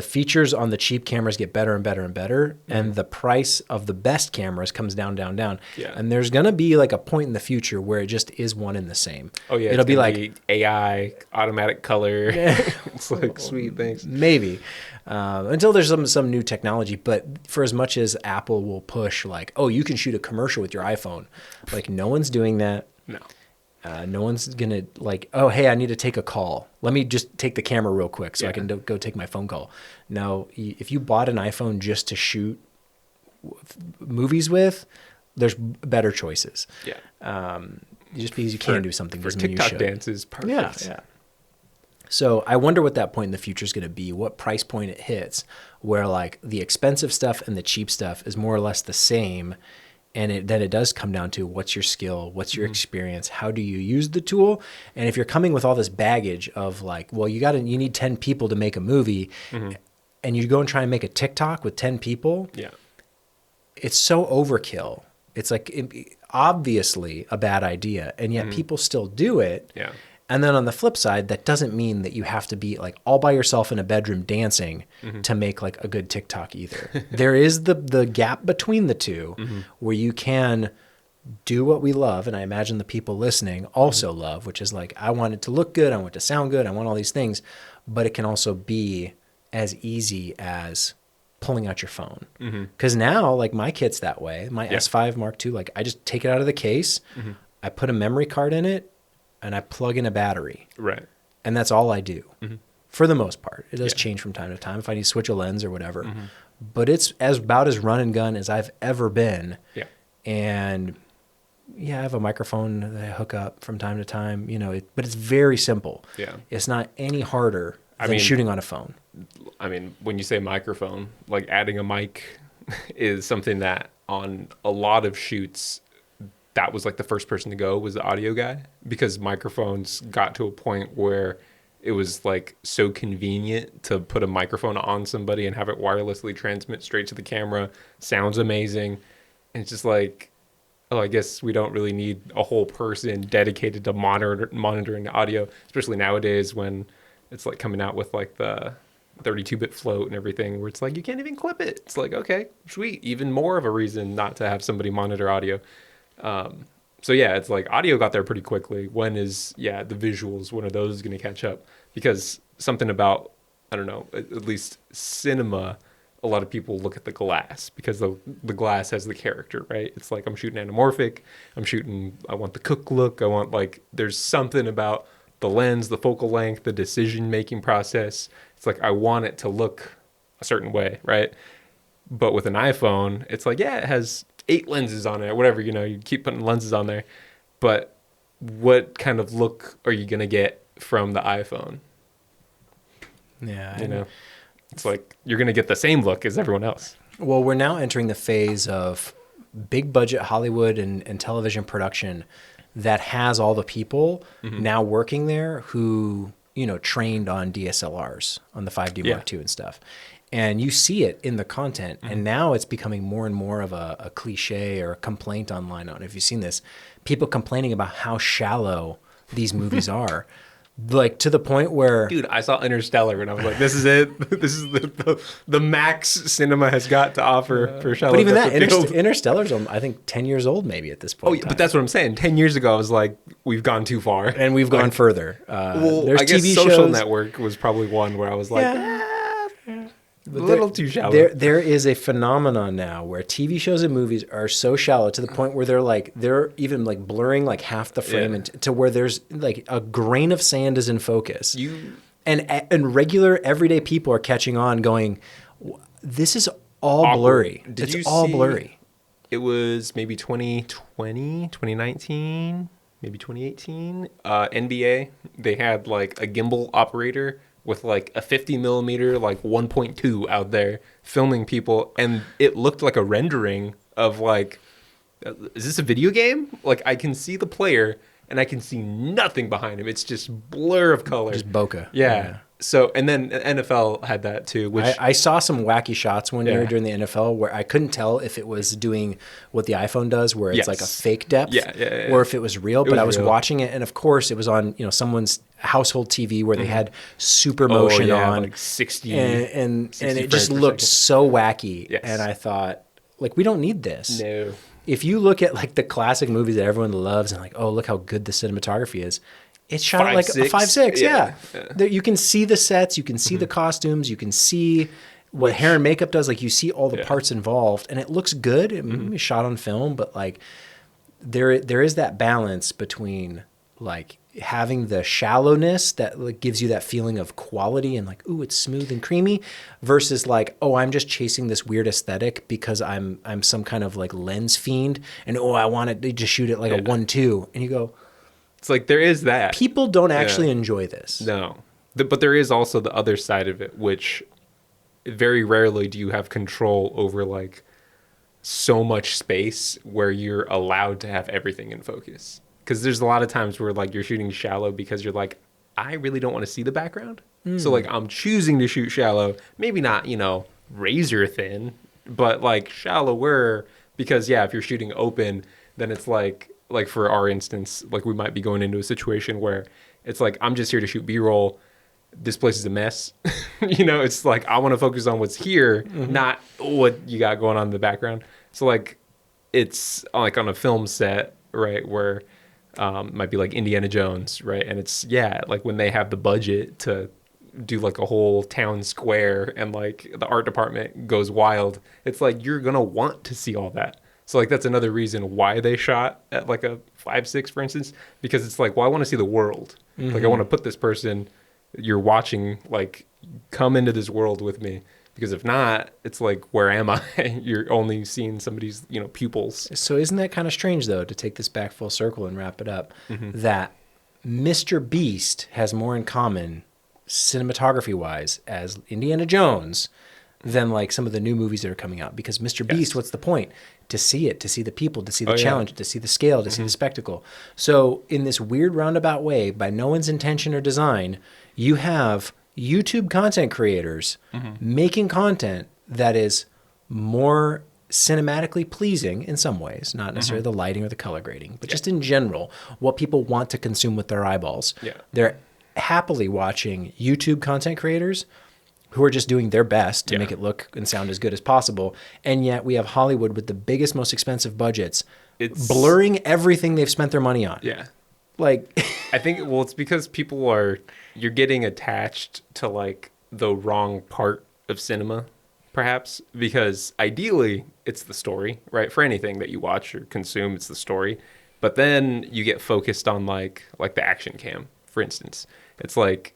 features on the cheap cameras get better and better and better, and the price of the best cameras comes down, down, down. Yeah. And there's going to be like a point in the future where it just is one and the same. Oh yeah, It'll be like AI, automatic color. It's like, sweet, thanks. maybe until there's some new technology. But for as much as Apple will push like, oh, you can shoot a commercial with your iPhone, like no one's doing that. No. No one's gonna like, oh, hey, I need to take a call, let me just take the camera real quick so I can go take my phone call. No, if you bought an iPhone just to shoot movies with, there's better choices. Yeah. Just because you can do something for doesn't mean you TikTok should. dances, perfect. Yeah. So I wonder what that point in the future is going to be, what price point it hits, where like the expensive stuff and the cheap stuff is more or less the same. And then it does come down to what's your skill, what's your experience, how do you use the tool? And if you're coming with all this baggage of like, well, you need 10 people to make a movie, and you go and try and make a TikTok with 10 people, Yeah. it's so overkill. It's like obviously a bad idea, and yet people still do it. Yeah. And then on the flip side, that doesn't mean that you have to be like all by yourself in a bedroom dancing to make like a good TikTok either. There is the gap between the two where you can do what we love, and I imagine the people listening also love, which is like, I want it to look good, I want it to sound good, I want all these things, but it can also be as easy as pulling out your phone. Because now, like my kit's that way, my S5 Mark II, like I just take it out of the case, I put a memory card in it, and I plug in a battery. Right. And that's all I do for the most part. It does change from time to time if I need to switch a lens or whatever. But it's about as run and gun as I've ever been. Yeah. And yeah, I have a microphone that I hook up from time to time, you know, but it's very simple. Yeah. It's not any harder than shooting on a phone. I mean, when you say microphone, like adding a mic is something that on a lot of shoots, that was like the first person to go was the audio guy, because microphones got to a point where it was like so convenient to put a microphone on somebody and have it wirelessly transmit straight to the camera. Sounds amazing. And it's just like, oh, I guess we don't really need a whole person dedicated to monitoring the audio, especially nowadays when it's like coming out with like the 32-bit float and everything, where it's like you can't even clip it. It's like, okay, sweet. Even more of a reason not to have somebody monitor audio. So yeah, it's like audio got there pretty quickly. When is the visuals, when are those going to catch up? Because something about, I don't know, at least cinema, a lot of people look at the glass because the glass has the character, right? It's like, I'm shooting anamorphic, I want the cook look, there's something about the lens, the focal length, the decision making process. It's like, I want it to look a certain way, right? But with an iPhone, it's like, it has 8 lenses on it, whatever, you keep putting lenses on there. But what kind of look are you going to get from the iPhone? Yeah. It's like you're going to get the same look as everyone else. Well, we're now entering the phase of big budget Hollywood and television production that has all the people now working there who, trained on DSLRs, on the 5D Mark II and stuff. And you see it in the content. And now it's becoming more and more of a cliche or a complaint online. I don't know if you've seen this. People complaining about how shallow these movies are. Like to the point where... Dude, I saw Interstellar and I was like, this is it. This is the max cinema has got to offer for shallow. But even that, field. Interstellar's, I think, 10 years old maybe at this point. Oh, yeah, but that's what I'm saying. 10 years ago, I was like, we've gone too far. And we've gone further. There's I guess TV Social shows. Network was probably one where I was like... A little too shallow. There is a phenomenon now where TV shows and movies are so shallow to the point where they're even like blurring like half the frame to where there's like a grain of sand is in focus. And regular everyday people are catching on, going, this is all awkward. blurry. Did It's you all see? blurry. It was maybe 2020, 2019, maybe 2018. NBA, they had like a gimbal operator with like a 50 millimeter, like 1.2 out there filming people. And it looked like a rendering of like, is this a video game? Like I can see the player and I can see nothing behind him. It's just blur of color. Just bokeh. Yeah. Yeah. So, and then NFL had that too, which, I saw some wacky shots one year yeah. during the NFL where I couldn't tell if it was doing what the iPhone does, where it's like a Yes. fake depth, Yeah. or if it was real. It But was I was real. watching it, and of course, it was on someone's household TV where they had super Oh, motion yeah, on, like 60, and 60 it frames just per looked second. so wacky. Yes. And I thought, like, we don't need this. No. If you look at like the classic movies that everyone loves and like, oh, look how good the cinematography is. It's shot at like 5.6? a 5.6, yeah. Yeah. There, you can see the sets, you can see the costumes, you can see what hair and makeup does. Like you see all the parts involved, and it looks good. It may be shot on film, but like there is that balance between like having the shallowness that like gives you that feeling of quality and like, ooh, it's smooth and creamy, versus like, oh, I'm just chasing this weird aesthetic because I'm some kind of like lens fiend, and oh, I want to just shoot it like a 1.2, and you go, It's like there is that. people don't actually enjoy this. No. But there is also the other side of it, which very rarely do you have control over like so much space where you're allowed to have everything in focus. Because there's a lot of times where like you're shooting shallow because you're like, I really don't want to see the background. So like I'm choosing to shoot shallow, maybe not, razor thin, but like shallower, because yeah, if you're shooting open, then it's like for our instance, like we might be going into a situation where it's like, I'm just here to shoot B-roll. This place is a mess. It's like, I want to focus on what's here, not what you got going on in the background. So like, it's like on a film set, right, where might be like Indiana Jones, right? And it's, yeah, like when they have the budget to do like a whole town square and like the art department goes wild, it's like you're going to want to see all that. So like that's another reason why they shot at like a 5.6, for instance, because it's like, well, I want to see the world. Like I want to put this person you're watching like come into this world with me, because if not, it's like, where am I? You're only seeing somebody's pupils. So isn't that kind of strange though, to take this back full circle and wrap it up, that Mr. Beast has more in common cinematography wise as Indiana Jones than like some of the new movies that are coming out? Because Mr. Beast, what's the point? To see it, to see the people, to see the challenge, to see the scale, to see the spectacle. So in this weird roundabout way, by no one's intention or design, you have YouTube content creators making content that is more cinematically pleasing in some ways, not necessarily the lighting or the color grading, but just in general, what people want to consume with their eyeballs. Yeah. They're happily watching YouTube content creators who are just doing their best to make it look and sound as good as possible. And yet we have Hollywood with the biggest, most expensive budgets, It's blurring everything they've spent their money on. Yeah. Like, I think, well, it's because you're getting attached to like the wrong part of cinema, perhaps, because ideally it's the story, right? For anything that you watch or consume, it's the story. But then you get focused on like the action cam, for instance. It's like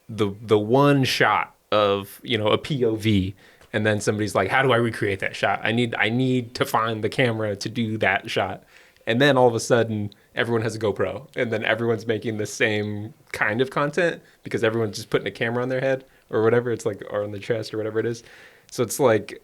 the one shot of, a POV, and then somebody's like, how do I recreate that shot? I need to find the camera to do that shot. And then all of a sudden everyone has a GoPro, and then everyone's making the same kind of content because everyone's just putting a camera on their head or whatever. It's like, or on their chest or whatever it is. So it's like,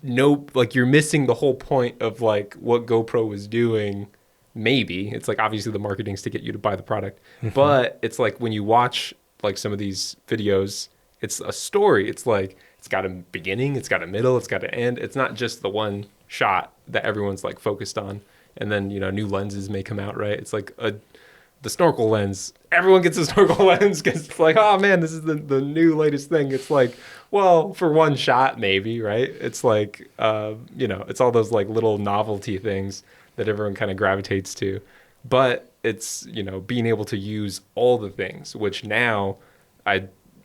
like you're missing the whole point of like what GoPro was doing. Maybe it's like, obviously the marketing's to get you to buy the product, but it's like when you watch like some of these videos, it's a story. It's like, it's got a beginning, it's got a middle, it's got an end. It's not just the one shot that everyone's like focused on. And then, new lenses may come out, right? It's like the snorkel lens. Everyone gets a snorkel lens because it's like, oh man, this is the new latest thing. It's like, well, for one shot, maybe, right? It's like, it's all those like little novelty things that everyone kind of gravitates to. But it's, being able to use all the things, which now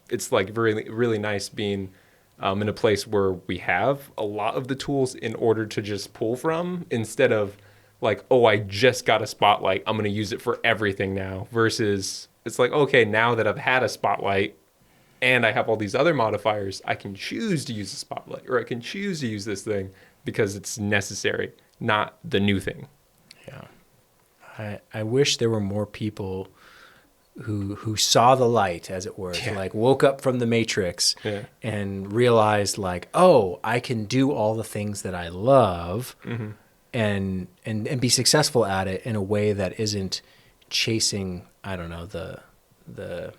it's like really, really nice being in a place where we have a lot of the tools in order to just pull from, instead of like, oh, I just got a spotlight, I'm going to use it for everything now, versus it's like, okay, now that I've had a spotlight and I have all these other modifiers, I can choose to use a spotlight, or I can choose to use this thing because it's necessary, not the new thing. Yeah. I wish there were more people who saw the light, as it were, like woke up from the matrix and realized like, oh, I can do all the things that I love and be successful at it in a way that isn't chasing, I don't know, the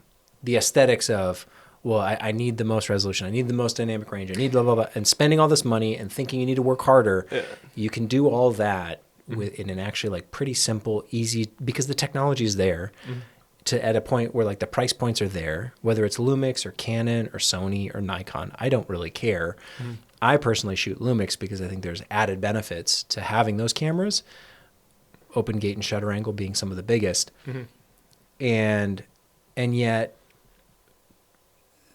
aesthetics of, well, I need the most resolution, I need the most dynamic range, I need blah, blah, blah, and spending all this money and thinking you need to work harder. You can do all that in an actually like pretty simple, easy, because the technology is there. To at a point where like the price points are there, whether it's Lumix or Canon or Sony or Nikon, I don't really care. I personally shoot Lumix because I think there's added benefits to having those cameras, open gate and shutter angle being some of the biggest. And yet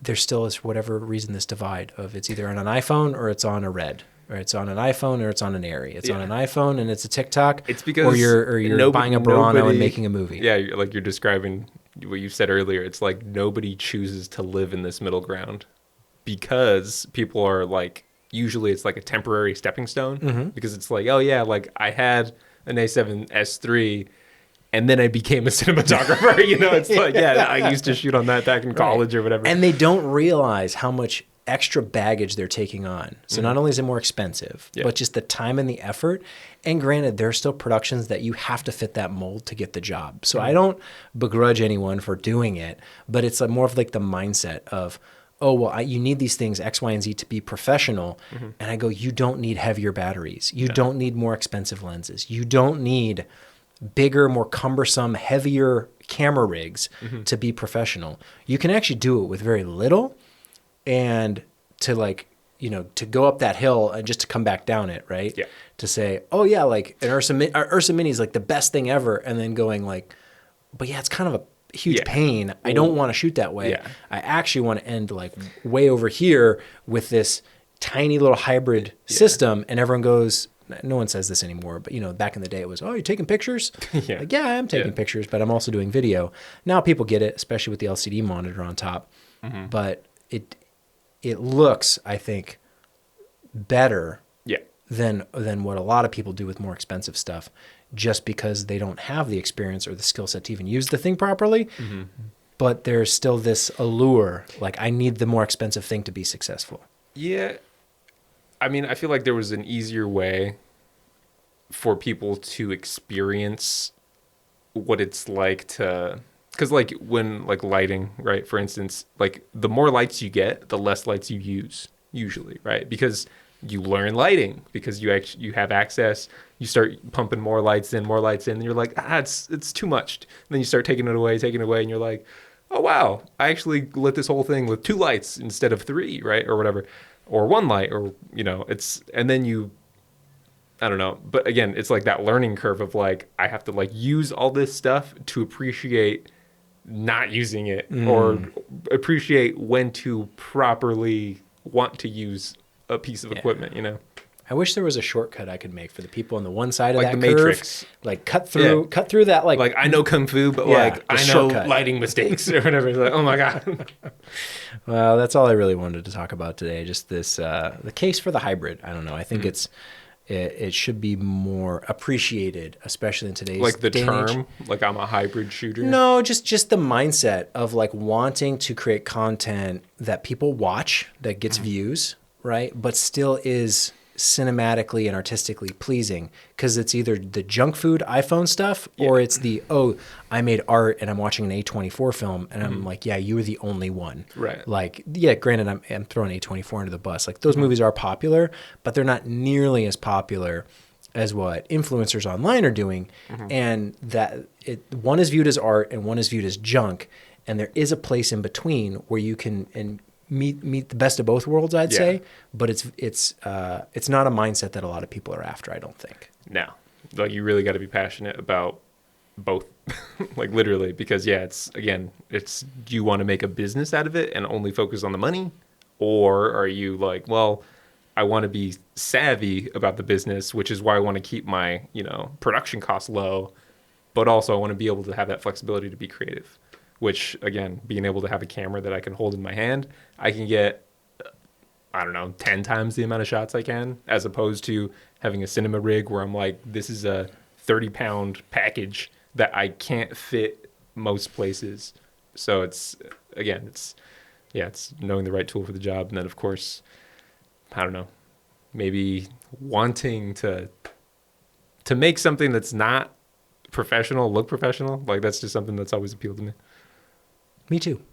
there still is, whatever reason, this divide of it's either on an iPhone or it's on a Red. Or it's on an iPhone or it's on an Arri. It's on an iPhone and it's a TikTok. It's because or you're buying a Burano and making a movie. Yeah, like you're describing what you said earlier. It's like nobody chooses to live in this middle ground because people are like, usually it's like a temporary stepping stone because it's like, oh yeah, like I had an A7S3 and then I became a cinematographer. It's like, yeah, I used to shoot on that back in college or whatever. And they don't realize how much extra baggage they're taking on. So not only is it more expensive, but just the time and the effort. And granted, there are still productions that you have to fit that mold to get the job. So I don't begrudge anyone for doing it, but it's more of like the mindset of, oh, well, you need these things, X, Y, and Z to be professional. And I go, you don't need heavier batteries. You don't need more expensive lenses. You don't need bigger, more cumbersome, heavier camera rigs to be professional. You can actually do it with very little. And to like, to go up that hill and just to come back down it, right? Yeah. To say, oh yeah, like an Ursa Mini is like the best thing ever. And then going like, but yeah, it's kind of a huge pain. I don't want to shoot that way. Yeah. I actually want to end like way over here with this tiny little hybrid system. And everyone goes, no one says this anymore, but back in the day it was, oh, you're taking pictures? Like, yeah, I'm taking pictures, but I'm also doing video. Now people get it, especially with the LCD monitor on top. But it looks, I think, better than what a lot of people do with more expensive stuff, just because they don't have the experience or the skill set to even use the thing properly. But there's still this allure, like I need the more expensive thing to be successful. Yeah. I mean, I feel like there was an easier way for people to experience what it's like to... Because like when like lighting, right? For instance, like the more lights you get, the less lights you use usually, right? Because you learn lighting, because you have access. You start pumping more lights in, and you're like, it's too much. And then you start taking it away, and you're like, oh wow, I actually lit this whole thing with 2 lights instead of 3, right? Or whatever, or 1 light, or it's, and then you, I don't know. But again, it's like that learning curve of like, I have to like use all this stuff to appreciate not using it or appreciate when to properly want to use a piece of equipment, I wish there was a shortcut I could make for the people on the one side of like that the curve, Matrix. Like cut through that like I know kung fu, but like I know shortcut. lighting mistakes or whatever. It's like, oh my god. Well, that's all I really wanted to talk about today. Just this the case for the hybrid. I don't know. I think it should be more appreciated, especially in today's like the day and term, age. like I'm a hybrid shooter. No, just the mindset of like wanting to create content that people watch, that gets views, right? But still is cinematically and artistically pleasing, because it's either the junk food iPhone stuff or it's the, oh, I made art and I'm watching an A24 film and I'm like, yeah, you were the only one. Right. Like, yeah, granted, I'm throwing A24 under the bus. Like those movies are popular, but they're not nearly as popular as what influencers online are doing. And that one is viewed as art and one is viewed as junk. And there is a place in between where you can meet the best of both worlds, I'd say, but it's not a mindset that a lot of people are after, I don't think. No, like you really got to be passionate about both, like literally, because it's do you want to make a business out of it and only focus on the money, or are you like, well, I want to be savvy about the business, which is why I want to keep my production costs low, but also I want to be able to have that flexibility to be creative. which again, being able to have a camera that I can hold in my hand, I can get, I don't know, 10 times the amount of shots I can, as opposed to having a cinema rig where I'm like, this is a 30-pound package that I can't fit most places. So it's, again, it's knowing the right tool for the job. And then, of course, I don't know, maybe wanting to make something that's not professional look professional. Like, that's just something that's always appealed to me. Me too.